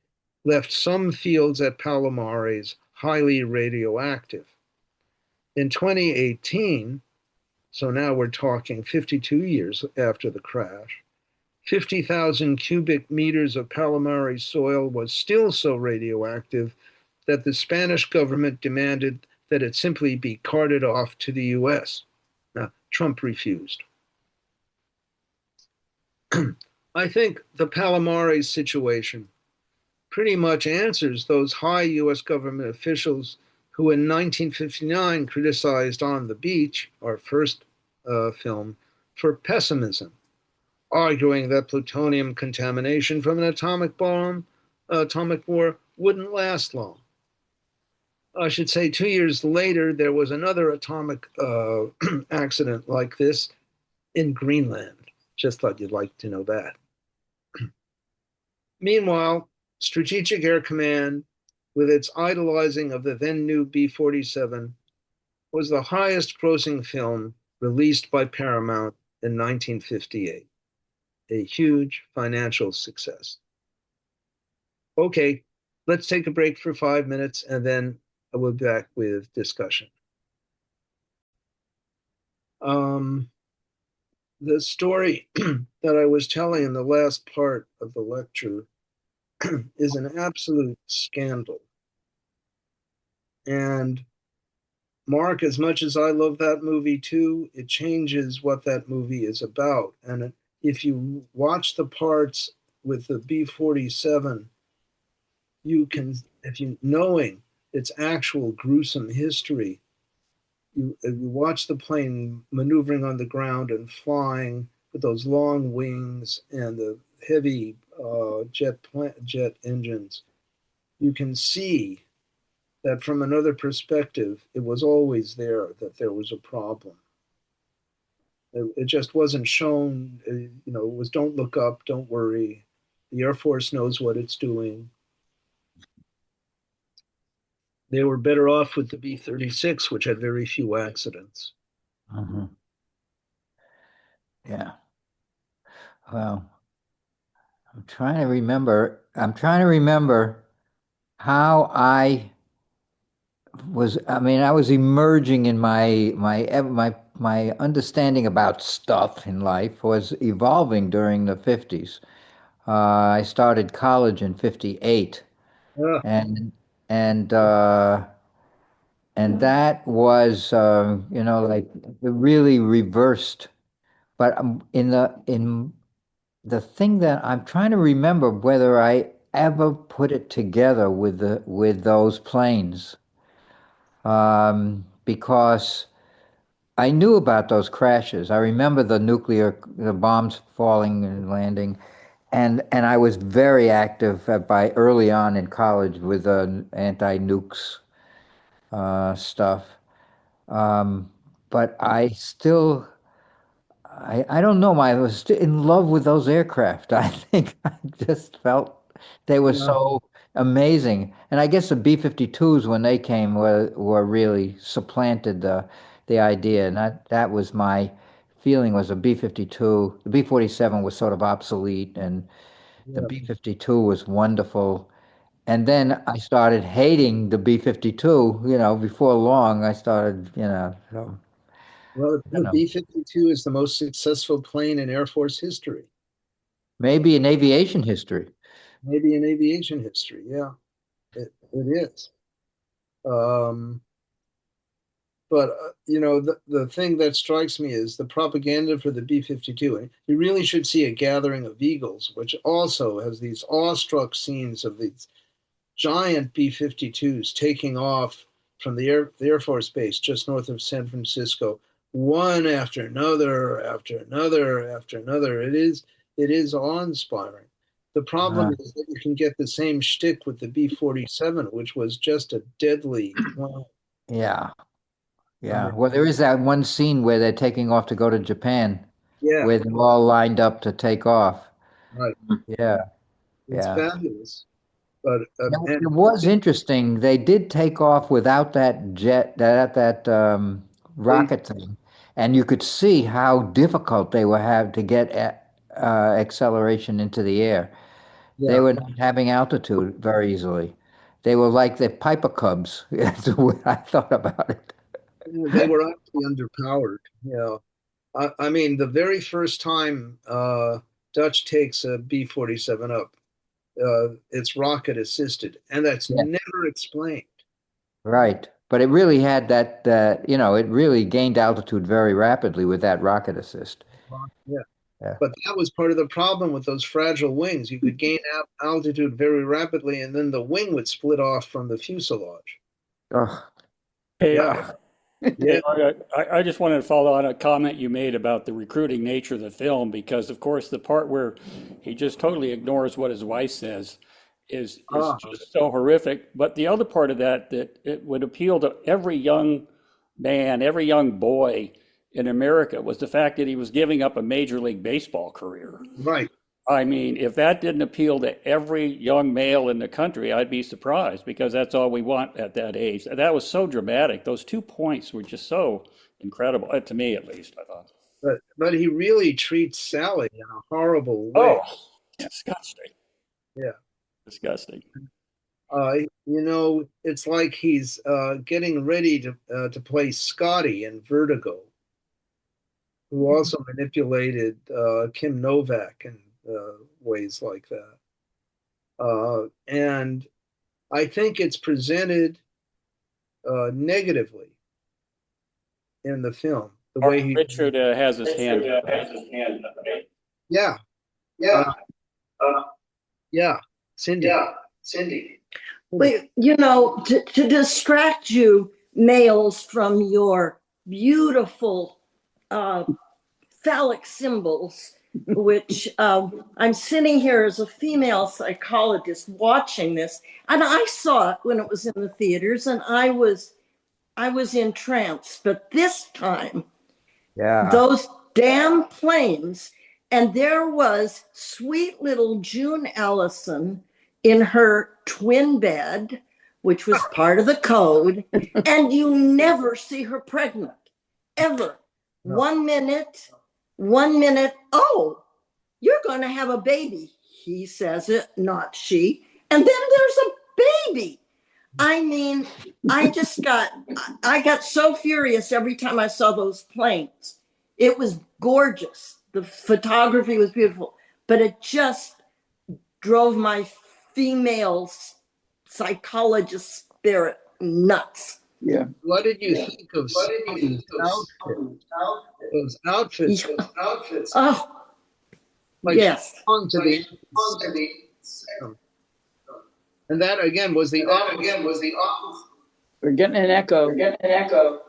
left some fields at Palomares highly radioactive. In 2018, so now we're talking 52 years after the crash, 50,000 cubic meters of Palomares soil was still so radioactive that the Spanish government demanded that it simply be carted off to the US. Now, Trump refused. I think the Palomares situation pretty much answers those high US government officials who in 1959 criticized On the Beach, our first film, for pessimism, arguing that plutonium contamination from an atomic war, wouldn't last long. I should say 2 years later, there was another atomic accident like this in Greenland. Just thought you'd like to know that. Meanwhile, Strategic Air Command, with its idolizing of the then new B 47, was the highest grossing film released by Paramount in 1958, a huge financial success. Okay, let's take a break for 5 minutes and then we'll be back with discussion. The story that I was telling in the last part of the lecture is an absolute scandal. And Mark, as much as I love that movie too, it changes what that movie is about. And if you watch the parts with the B 47, you can, if you knowing its actual gruesome history, you watch the plane maneuvering on the ground and flying with those long wings and the heavy jet engines. You can see that from another perspective, it was always there that there was a problem. It just wasn't shown. It was don't look up, don't worry. The Air Force knows what it's doing. They were better off with the B 36, which had very few accidents. Mhm. Yeah. Well, I'm trying to remember how I was emerging in my understanding about stuff in life was evolving during the 50s. I started college in 58 Ah, and and uh and that was like it really reversed. But in the thing that I'm trying to remember whether I ever put it together with those planes, because I knew about those crashes. I remember the bombs falling and landing, and I was very active by early on in college with anti-nukes stuff. Um, but I don't know. I was still in love with those aircraft. I think I just felt they were yeah, so amazing. And I guess the B-52s when they came were really supplanted the idea. And that was my feeling was a B-52. The B-47 was sort of obsolete, and the yeah. B-52 was wonderful. And then I started hating the B-52. Before long, I started, so, Well, I don't the know. B 52 is the most successful plane in Air Force history, Maybe in aviation history. maybe in aviation history. Yeah, it is. Um, but, the thing that strikes me is the propaganda for the B 52. And you really should see a gathering of eagles, which also has these awestruck scenes of these giant B 52s taking off from the Air Force Base just north of San Francisco, one after another, after another, after another. It is awe inspiring. The problem Uh, is that you can get the same shtick with the B 47, which was just a deadly plane. yeah. Yeah. Well, there is that one scene where they're taking off to go to Japan, Yeah, where they're all lined up to take off. right. Yeah. It's Yeah. fabulous. But and It was interesting. They did take off without that they, rocket thing, and you could see how difficult they were have to get acceleration into the air. They yeah, were not having altitude very easily. They were like the Piper Cubs. That's the way I thought about it. they were actually underpowered. Yeah. I mean, the very first time Dutch takes a B-47 up, it's rocket assisted, and that's Yeah. never explained. Right. But it really had it really gained altitude very rapidly with that rocket assist. Yeah. Yeah. But that was part of the problem with those fragile wings. You could gain altitude very rapidly, and then the wing would split off from the fuselage. Oh, Hey, Yeah, oh. yeah, I just wanted to follow on a comment you made about the recruiting nature of the film, because of course the part where he just totally ignores what his wife says is ah, just so horrific. But the other part of that it would appeal to every young man, every young boy in America, was the fact that he was giving up a Major League Baseball career. right. I mean, if that didn't appeal to every young male in the country, I'd be surprised, because that's all we want at that age. That was so dramatic. Those 2 points were just so incredible, to me at least, I thought. But he really treats Sally in a horrible way. Oh, disgusting. Yeah. Disgusting. It's like he's getting ready to play Scotty in Vertigo, who also manipulated Kim Novak in ways like that. And I think it's presented negatively in the film, the way he, Richard has his hand up. yeah, uh, yeah, Cindy. But to distract you males from your beautiful uh, phallic symbols, which I'm sitting here as a female psychologist watching this, and I saw it when it was in the theaters, and I was entranced. But this time, Yeah. those damn planes, and there was sweet little June Allison in her twin bed, which was part of the code, and you never see her pregnant, ever. No, 1 minute, oh, you're going to have a baby. He says it, not she. And then there's a baby. I mean, I got so furious every time I saw those planes. It was gorgeous. The photography was beautiful, but it just drove my female psychologist spirit nuts. Yeah. what did you think of Sally's outfit? Those outfits, Oh, like she yes. belonged to the and that again was the We're getting an echo.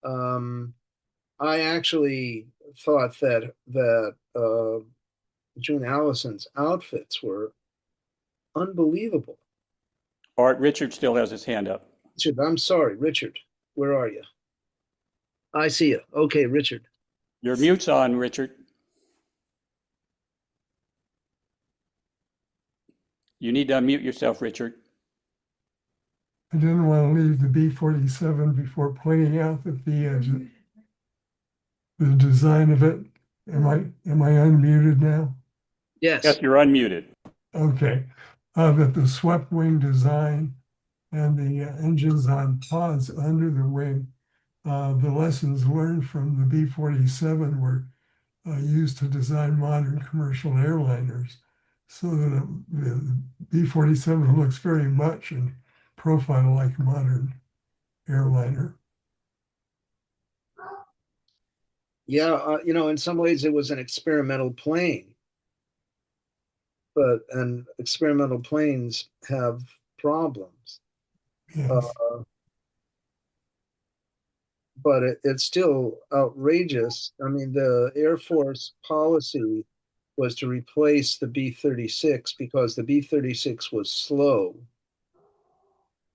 um I actually thought that June Allison's outfits were unbelievable. Art, Richard still has his hand up. Richard, I'm sorry, Richard, where are you? I see you. Okay, Richard. Your mute's on, Richard. You need to unmute yourself, Richard. I didn't want to leave the B-47 before pointing out that the design of it. Am I unmuted now? Yes. Yes, you're unmuted. Okay. That the swept wing design and the engines on pods under the wing, the lessons learned from the B-47 were used to design modern commercial airliners, so that the B-47 looks very much in profile like a modern airliner. Yeah, in some ways it was an experimental plane, and experimental planes have problems. Yes. but it's still outrageous. I mean, the Air Force policy was to replace the B-36 because the B-36 was slow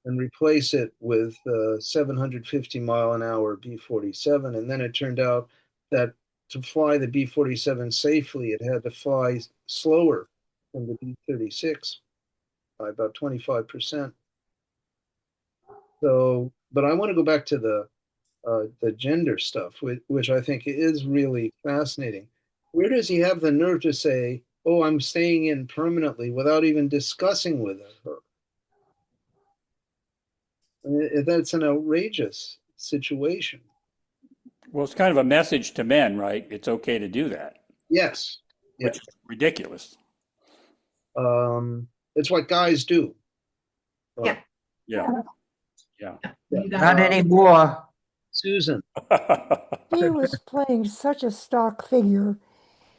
and replace it with 750 mile an hour B-47. And then it turned out that to fly the B-47 safely, it had to fly slower than the B-36 by about 25%. So, but I want to go back to the gender stuff, which I think is really fascinating. Where does he have the nerve to say, "Oh, I'm staying in permanently," without even discussing with her? I mean, that's an outrageous situation. Well, it's kind of a message to men, right? It's okay to do that, Yes, which yes. is ridiculous. It's what guys do. Yeah. Yeah, yeah. You Not got anymore. Susan, She was playing such a stock figure.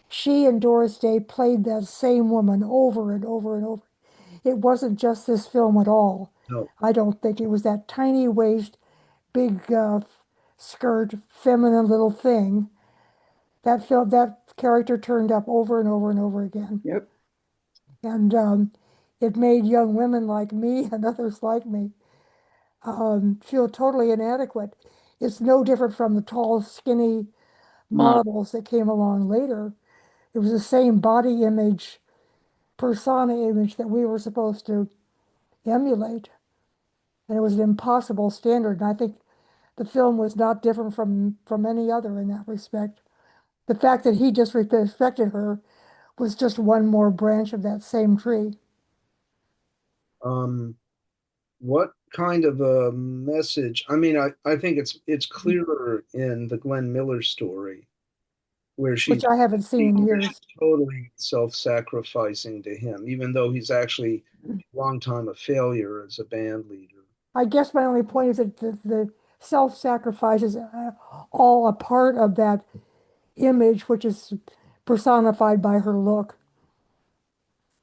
She and Doris Day played that same woman over and over and over. It wasn't just this film at all. no. I don't think it was that tiny waist, big skirt, feminine little thing. That film, that character turned up over and over and over again. Yep. And it made young women like me and others like me feel totally inadequate. It's no different from the tall, skinny Model. models that came along later. It was the same body image, persona image that we were supposed to emulate. And it was an impossible standard. And I think the film was not different from any other in that respect. The fact that he just respected her was just one more branch of that same tree. Um, what kind of a message? I mean, I think it's clearer in the Glenn Miller story where Which I haven't seen in where years. she's totally self-sacrificing to him, even though he's actually a long time a failure as a band leader. I guess my only point is that the self-sacrifice is all a part of that image, which is personified by her look.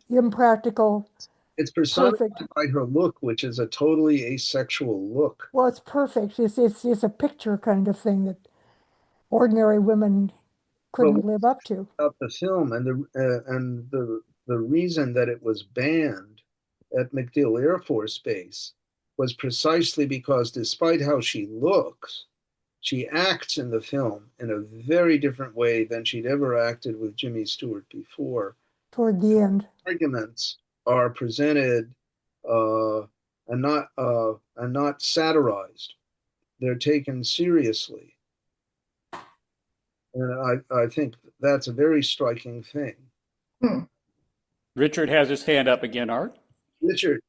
Impractical, It's perfect. personified by her look, which is a totally asexual look. Well, it's perfect. It's a picture kind of thing that ordinary women But couldn't live up to. about the film and the reason that it was banned at MacDill Air Force Base was precisely because, despite how she looks, she acts in the film in a very different way than she'd ever acted with Jimmy Stewart before. Toward the end. Arguments are presented uh, and not satirized. They're taken seriously, and I think that's a very striking thing. Hmm. Richard has his hand up again, Art. Richard,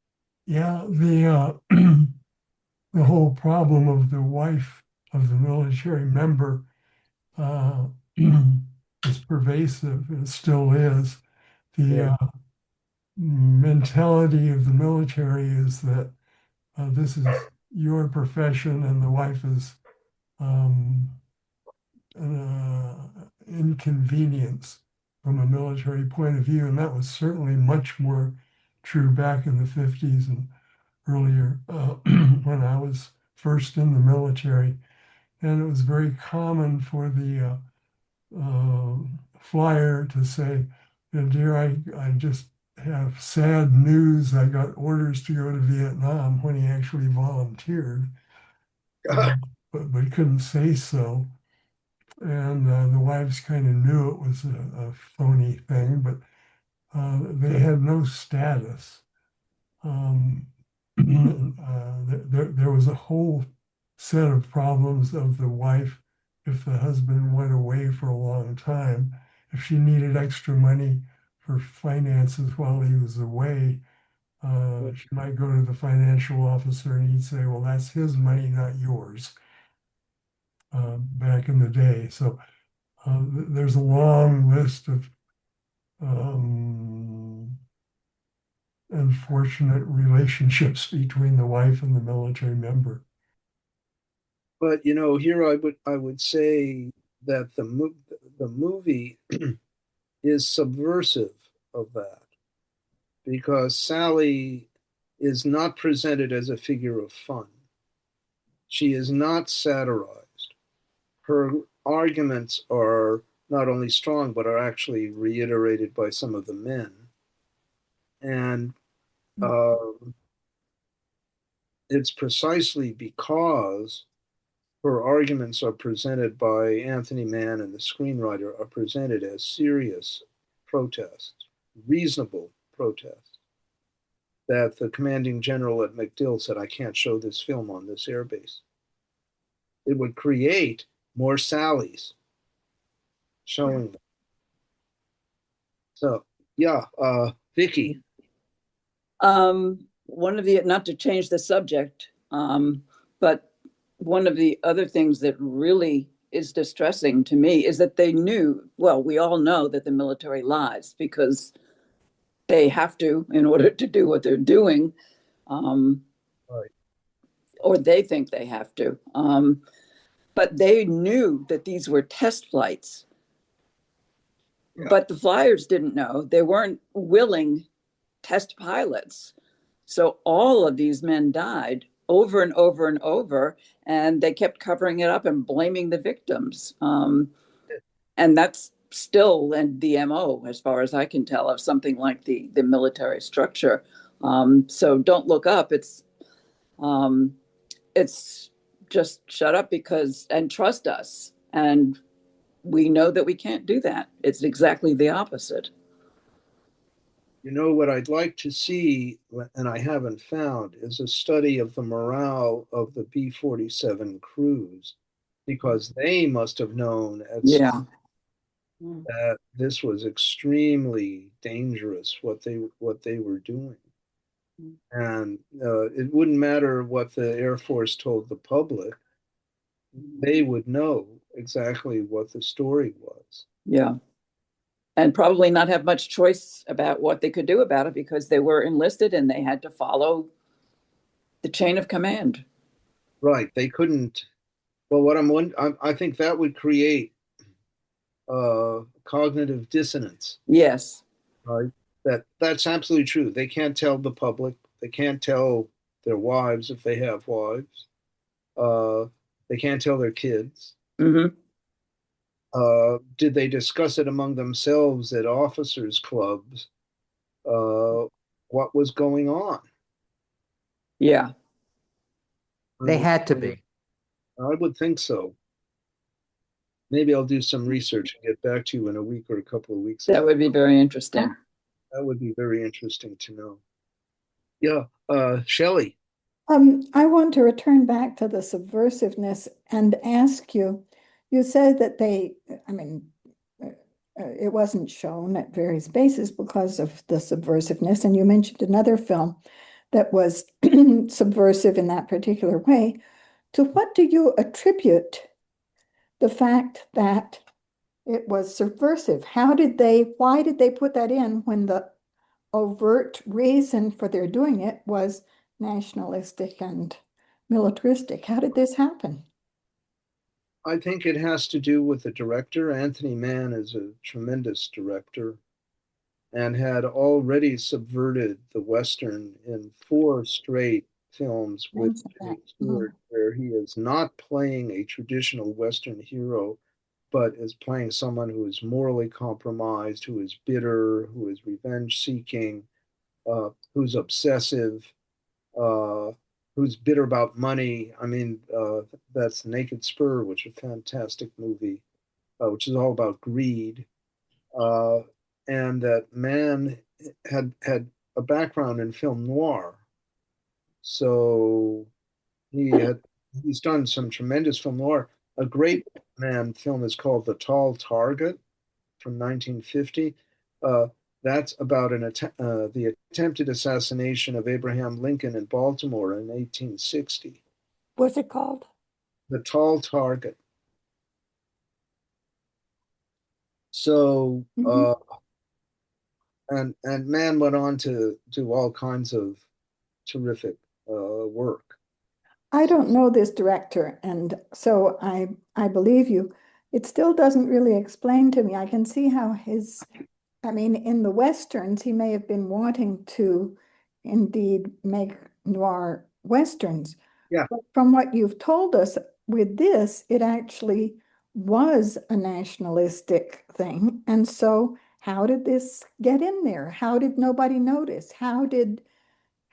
Yeah, the the whole problem of the wife of the military member uh, is pervasive. It still is. The mentality of the military is that this is your profession and the wife is um, an inconvenience from a military point of view. And that was certainly much more true back in the 50s and earlier when I was first in the military. And it was very common for the flyer to say, "Dear, I just have sad news. I got orders to go to Vietnam," when he actually volunteered, uh, but couldn't say so. And the wives kind of knew it was a phony thing, but they had no status. Um, there was a whole set of problems of the wife if the husband went away for a long time. If she needed extra money for finances while he was away, she might go to the financial officer and he'd say, "Well, that's his money, not yours," back in the day. So there's a long list of um, unfortunate relationships between the wife and the military member. but here I would say that the movie is subversive of that because Sally is not presented as a figure of fun. She is not satirized. her arguments are not only strong, but are actually reiterated by some of the men. And it's precisely because her arguments are presented by Anthony Mann and the screenwriter are presented as serious protests, reasonable protests, that the commanding general at MacDill said, I can't show this film on this airbase. It would create more Sallys showing them. So, yeah, Vicky. One of the, not to change the subject, but one of the other things that really is distressing to me is that they knew, well, we all know that the military lies because they have to in order to do what they're doing, Right. or they think they have to. But they knew that these were test flights. Yeah. But the flyers didn't know. They weren't willing test pilots. So all of these men died over and over and over, and they kept covering it up and blaming the victims. And that's still the MO, as far as I can tell, of something like the military structure. So don't look up. It's just shut up and trust us. And we know that we can't do that. It's exactly the opposite. You know, what I'd like to see, and I haven't found, is a study of the morale of the B-47 crews, because they must have known that this was extremely dangerous, what they were doing. And it wouldn't matter what the Air Force told the public. They would know exactly what the story was. Yeah. And probably not have much choice about what they could do about it because they were enlisted and they had to follow the chain of command. Right. They couldn't. Well, I think that would create cognitive dissonance. Yes. Right. That's absolutely true. They can't tell the public. They can't tell their wives if they have wives. They can't tell their kids. Mm-hmm. Did they discuss it among themselves at officers' clubs? What was going on? Yeah. They had to be. I would think so. Maybe I'll do some research and get back to you in a week or a couple of weeks. That would be very interesting. That would be very interesting to know. Yeah, Shelley. I want to return back to the subversiveness and ask you, you said that it wasn't shown at various bases because of the subversiveness, and you mentioned another film that was subversive in that particular way. To what do you attribute the fact that it was subversive? Why did they put that in when the overt reason for their doing it was nationalistic and militaristic? How did this happen? I think it has to do with the director. Anthony Mann is a tremendous director and had already subverted the Western in 4 straight films with Jimmy Stewart, where he is not playing a traditional Western hero, but is playing someone who is morally compromised, who is bitter, who is revenge seeking, who's obsessive, who's bitter about money. I mean, that's Naked Spur, which is a fantastic movie, which is all about greed. And that man had a background in film noir. So he's done some tremendous film noir. A great man film is called The Tall Target from 1950. That's about the attempted assassination of Abraham Lincoln in Baltimore in 1860. What's it called? The Tall Target. So, and Mann went on to do all kinds of terrific work. I don't know this director, and so I believe you. It still doesn't really explain to me. I can see how in the Westerns, he may have been wanting to indeed make noir Westerns. Yeah. But from what you've told us with this, it actually was a nationalistic thing. And so how did this get in there? How did nobody notice? How did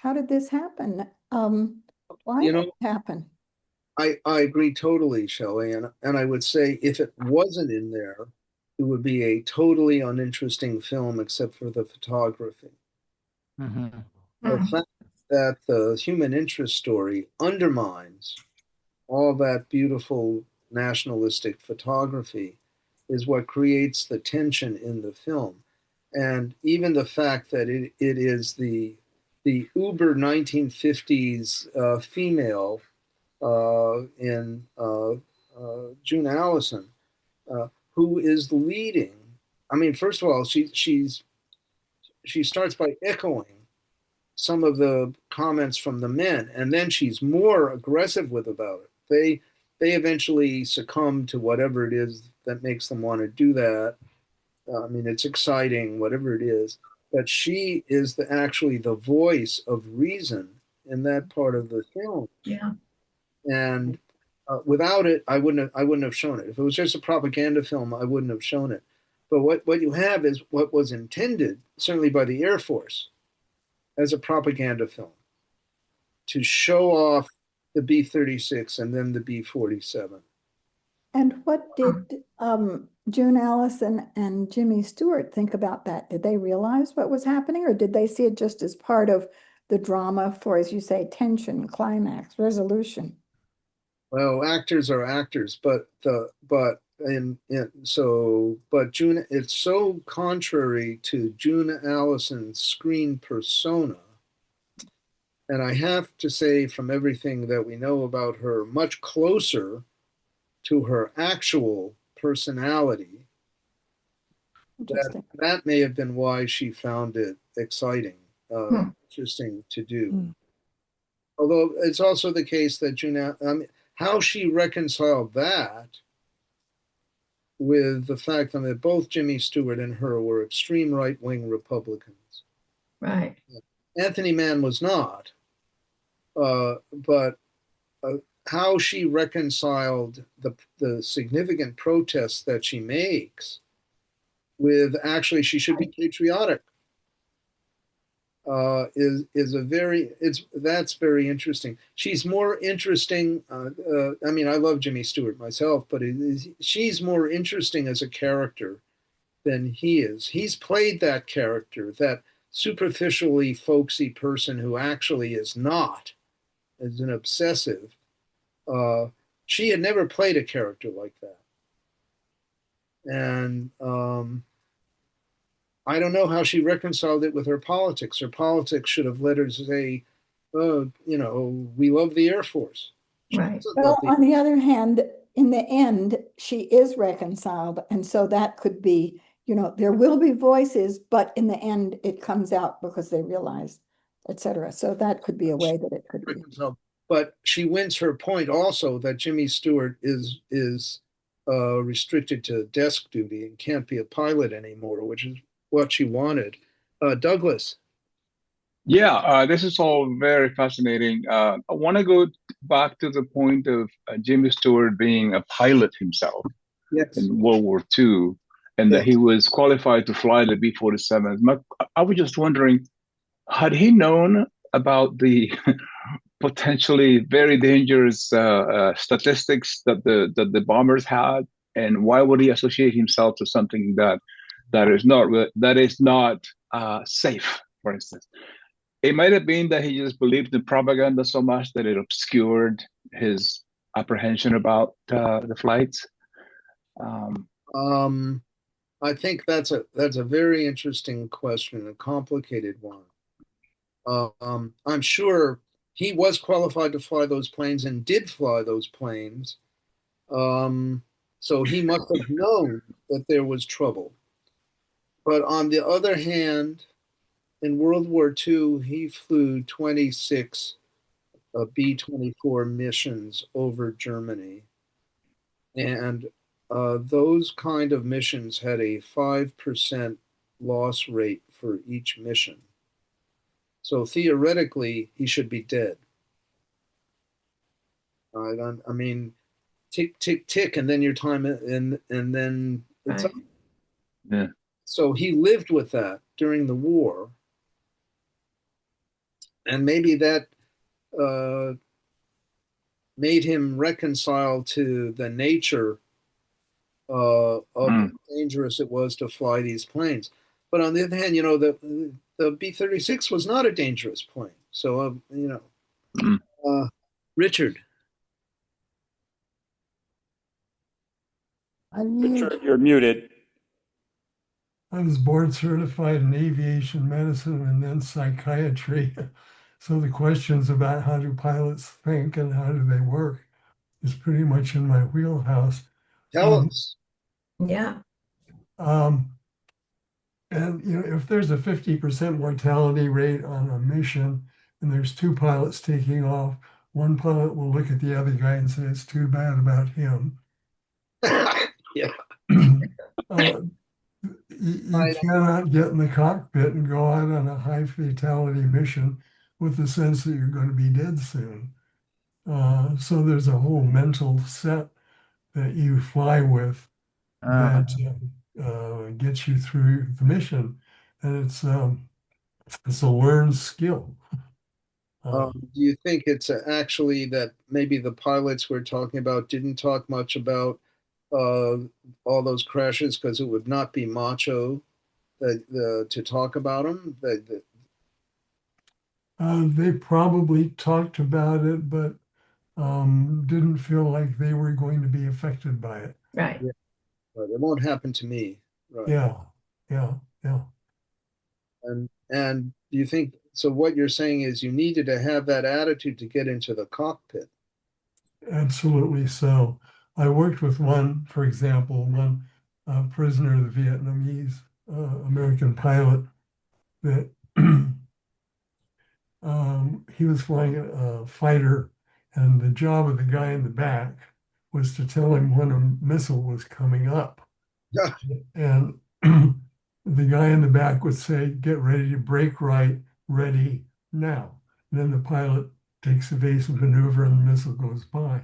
this happen? Why You did know, it happen? I agree totally, Shelley, and I would say if it wasn't in there, it would be a totally uninteresting film except for the photography. Mhm. The fact that the human interest story undermines all that beautiful nationalistic photography is what creates the tension in the film. And even the fact that it is the uber 1950s female in June Allison, who is leading. I mean, first of all, she starts by echoing some of the comments from the men, and then she's more aggressive with about it. They eventually succumb to whatever it is that makes them want to do that. I mean, it's exciting, whatever it is. But she is actually the voice of reason in that part of the film. Yeah. And without it, I wouldn't have shown it. If it was just a propaganda film, I wouldn't have shown it. But what you have is what was intended, certainly by the Air Force, as a propaganda film to show off the B-36 and then the B-47. And what did June Allison and Jimmy Stewart think about that? Did they realize what was happening, or did they see it just as part of the drama for, as you say, tension, climax, resolution? Well, actors are actors, but June, it's so contrary to June Allison's screen persona. And I have to say, from everything that we know about her, much closer to her actual personality, Interesting. that may have been why she found it exciting, interesting to do. Although it's also the case that how she reconciled that with the fact that both Jimmy Stewart and her were extreme right-wing Republicans. Right. Anthony Mann was not, but how she reconciled the significant protests that she makes with actually she should be patriotic is a very that's very interesting. She's more interesting. I mean, I love Jimmy Stewart myself, but she's more interesting as a character than he is. He's played that character, that superficially folksy person who actually is not, is an obsessive. She had never played a character like that, and I don't know how she reconciled it with her politics. Her politics should have led her to say, "Oh, we love the Air Force." She Right. doesn't love Well, on the other hand, in the end, she is reconciled. And so that could be, there will be voices, but in the end, it comes out because they realize, et cetera. So that could be a way that it could be. reconciled. But she wins her point also that Jimmy Stewart is restricted to desk duty and can't be a pilot anymore, which is what she wanted. Douglas. Yeah, this is all very fascinating. I want to go back to the point of Jimmy Stewart being a pilot himself Yes. in World War II, and that Yes. he was qualified to fly the B-47. I was just wondering, had he known about the potentially very dangerous statistics that the bombers had, and why would he associate himself to something that is not safe, for instance? It might have been that he just believed in propaganda so much that it obscured his apprehension about the flights. I think that's a very interesting question, a complicated one. I'm sure he was qualified to fly those planes and did fly those planes. So he must have known that there was trouble. But on the other hand, in World War II, he flew 26 B-24 missions over Germany. And those kind of missions had a 5% loss rate for each mission. So theoretically, he should be dead. I mean, tick, tick, tick, and then your time, and then it's Right. up. Yeah. So he lived with that during the war, and maybe that uh, made him reconcile to the nature of how Mm. dangerous it was to fly these planes. But on the other hand, the B-36 was not a dangerous plane. So Mm. Richard. Unmute. Richard, you're muted. I was board certified in aviation medicine and then psychiatry. So the questions about how do pilots think and how do they work is pretty much in my wheelhouse. Tell us. Yeah. Um, and if there's a 50% mortality rate on a mission and there's two pilots taking off, one pilot will look at the other guy and say, it's too bad about him. Yeah. uh, you cannot get in the cockpit and go out on a high fatality mission with the sense that you're going to be dead soon. So there's a whole mental set that you fly with Uh, that gets you through the mission, and it's a learned skill. Do you think it's actually that maybe the pilots we're talking about didn't talk much about uh, all those crashes because it would not be macho to talk about them? They probably talked about it, but didn't feel like they were going to be affected by it. Right. Yeah, but it won't happen to me. Right. Yeah, yeah, yeah. And do you think so? What you're saying is you needed to have that attitude to get into the cockpit. Absolutely so. I worked with one, for example, one prisoner, the Vietnamese American pilot, that he was flying a fighter, and the job of the guy in the back was to tell him when a missile was coming up. Yeah. And the guy in the back would say, get ready to brake right, ready now. And then the pilot takes evasive maneuver and the missile goes by.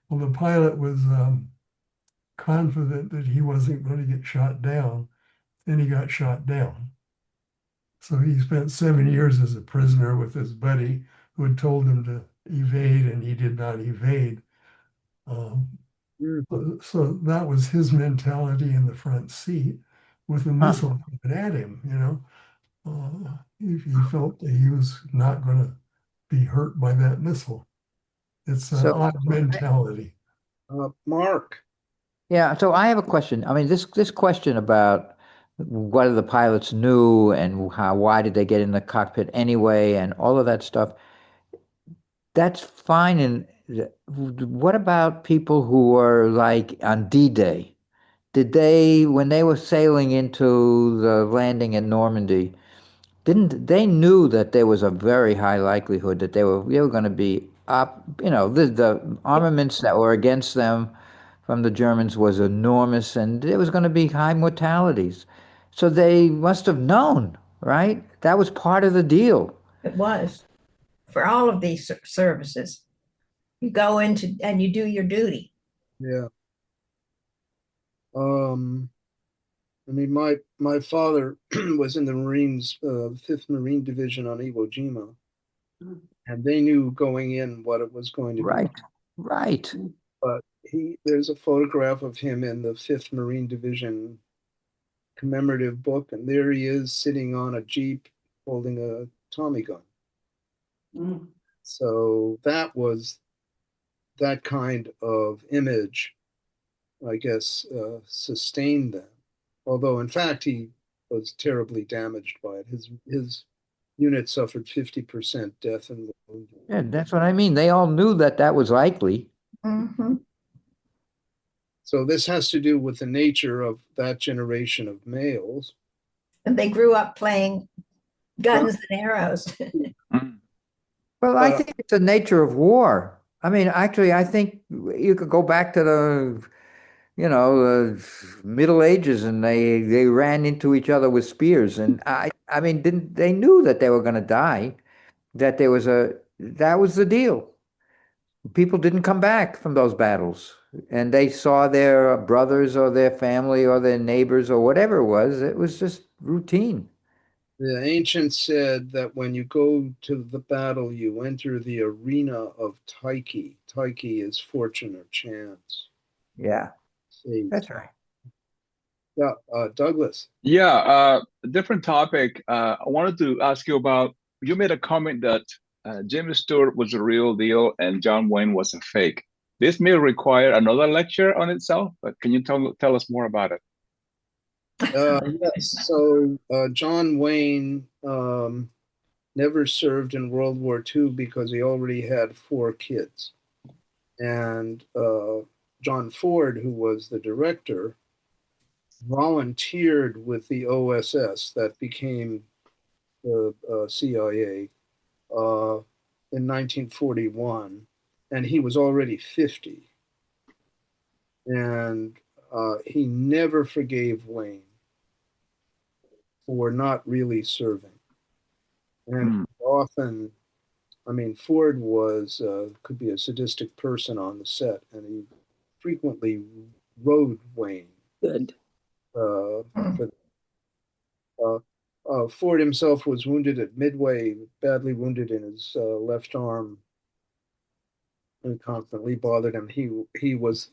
Well, the pilot was confident that he wasn't going to get shot down, and he got shot down. So he spent 7 years as a prisoner with his buddy who had told him to evade, and he did not evade. Um, Mm. so that was his mentality in the front seat with a missile coming at him, he felt that he was not going to be hurt by that missile. It's an so odd mentality. Mark. yeah, so I have a question. I mean, this question about whether the pilots knew and why did they get in the cockpit anyway, and all of that stuff. That's fine. And what about people who were like on D-Day? Did they, when they were sailing into the landing at Normandy, didn't they knew that there was a very high likelihood that they were going to be up, the armaments that were against them from the Germans was enormous and there was going to be high mortalities. So they must have known, right? That was part of the deal. It was for all of these services. You go into and you do your duty. Yeah. I mean, my father was in the Marines, 5th Marine Division on Iwo Jima, and they knew going in what it was going to be. Right, right. But there's a photograph of him in the 5th Marine Division commemorative book, and there he is sitting on a Jeep holding a Tommy gun. So that was that kind of image, I guess, sustained them. Although, in fact, he was terribly damaged by it. His unit suffered 50% death and wounded. Yeah, that's what I mean. They all knew that that was likely. Mm-hmm. So this has to do with the nature of that generation of males. And they grew up playing guns and arrows. Well, I think it's the nature of war. I mean, actually, I think you could go back to the Middle Ages, and they ran into each other with spears, and I mean, didn't they knew that they were going to die, that was the deal. People didn't come back from those battles. and they saw their brothers or their family or their neighbors or whatever it was just routine. The ancients said that when you go to the battle, you enter the arena of Tyche. Tyche is fortune or chance. Yeah, Fate. that's right. Yeah, Douglas. Yeah, different topic. I wanted to ask you about, you made a comment that Jimmy Stewart was a real deal and John Wayne was a fake. This may require another lecture on itself, but can you tell us more about it? Yes, so John Wayne never served in World War II because he already had 4 kids. And John Ford, who was the director, volunteered with the OSS that became the CIA in 1941, and he was already 50. And he never forgave Wayne for not really serving. And often, I mean, Ford was could be a sadistic person on the set, and he frequently rode Wayne. Good. For, Ford himself was wounded at Midway, badly wounded in his left arm, and constantly bothered him. He was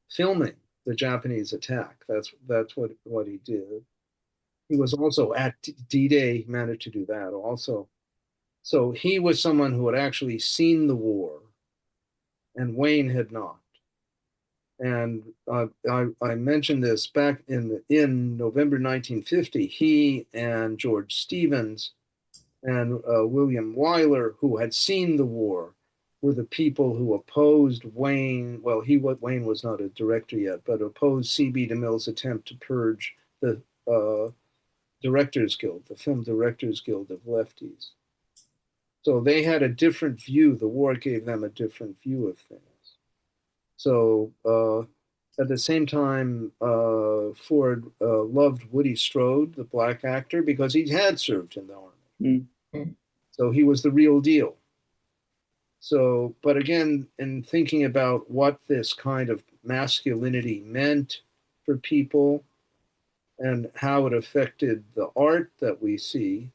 filming the Japanese attack. That's what he did. He was also at D-Day. He managed to do that also. So he was someone who had actually seen the war, and Wayne had not. And I mentioned this back in November 1950. He and George Stevens and William Wyler, who had seen the war, were the people who opposed Wayne. Well, Wayne was not a director yet, but opposed C.B. DeMille's attempt to purge the Directors Guild, the Film Directors Guild of lefties. So they had a different view. The war gave them a different view of things. So at the same time, Ford loved Woody Strode, the black actor, because he had served in the army. So he was the real deal. So, but again, in thinking about what this kind of masculinity meant for people and how it affected the art that we see,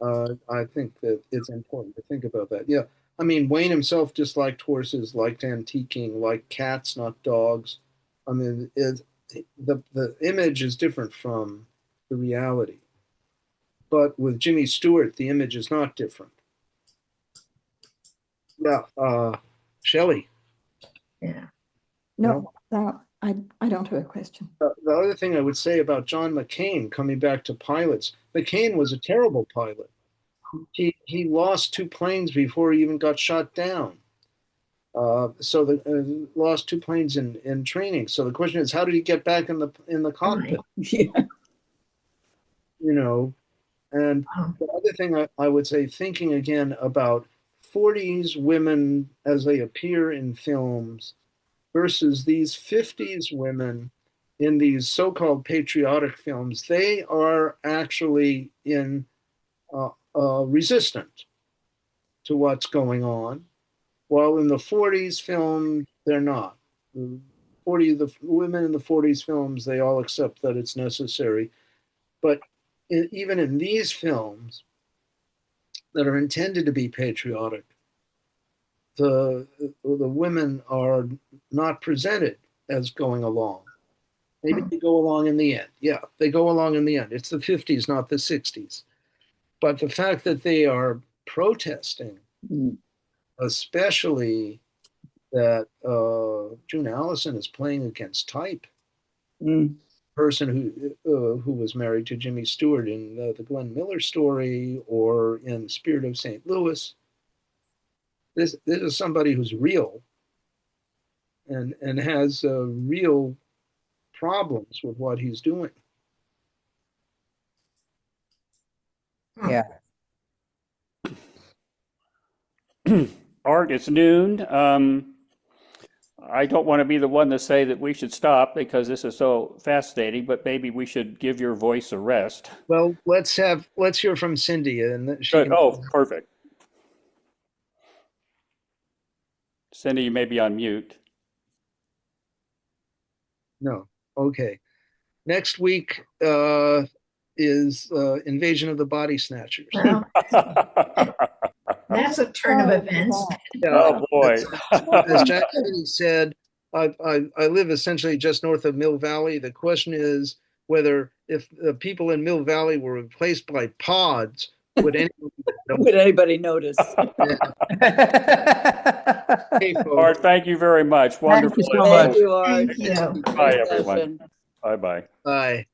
I think that it's important to think about that. Yeah, I mean, Wayne himself disliked horses, liked antiquing, liked cats, not dogs. I mean, the image is different from the reality. But with Jimmy Stewart, the image is not different. Yeah, Shelley. Yeah. No, I don't have a question. The other thing I would say about John McCain, coming back to pilots, McCain was a terrible pilot. He lost 2 planes before he even got shot down. So lost 2 planes in training. So the question is, how did he get back in the cockpit? Yeah. You know, and the other thing I would say, thinking again about 40s women as they appear in films versus these 50s women in these so-called patriotic films, they are actually resistant to what's going on, while in the 40s film, they're not. The women in the 40s films, they all accept that it's necessary. But even in these films that are intended to be patriotic, the women are not presented as going along. Maybe they go along in the end. Yeah, they go along in the end. It's the 50s, not the 60s. But the fact that they are protesting, especially that June Allison is playing against type, person who was married to Jimmy Stewart in the Glenn Miller story or in Spirit of St. Louis. This is somebody who's real and has real problems with what he's doing. Yeah. Art, it's noon. I don't want to be the one to say that we should stop because this is so fascinating, but maybe we should give your voice a rest. Well, let's hear from Cindy, and she Good. can. Oh, perfect. Cindy, you may be on mute. No. Okay. Next week is Invasion of the Body Snatchers. Well, that's a turn of events. Yeah, Oh boy. as Jack City said, I live essentially just north of Mill Valley. The question is whether if the people in Mill Valley were replaced by pods, would anyone know? Would anybody notice? Hey, folks. Art, thank you very much. Wonderful. you so Thank much. you, Art. Thank you. Bye, Great everyone. session. Bye-bye. Bye.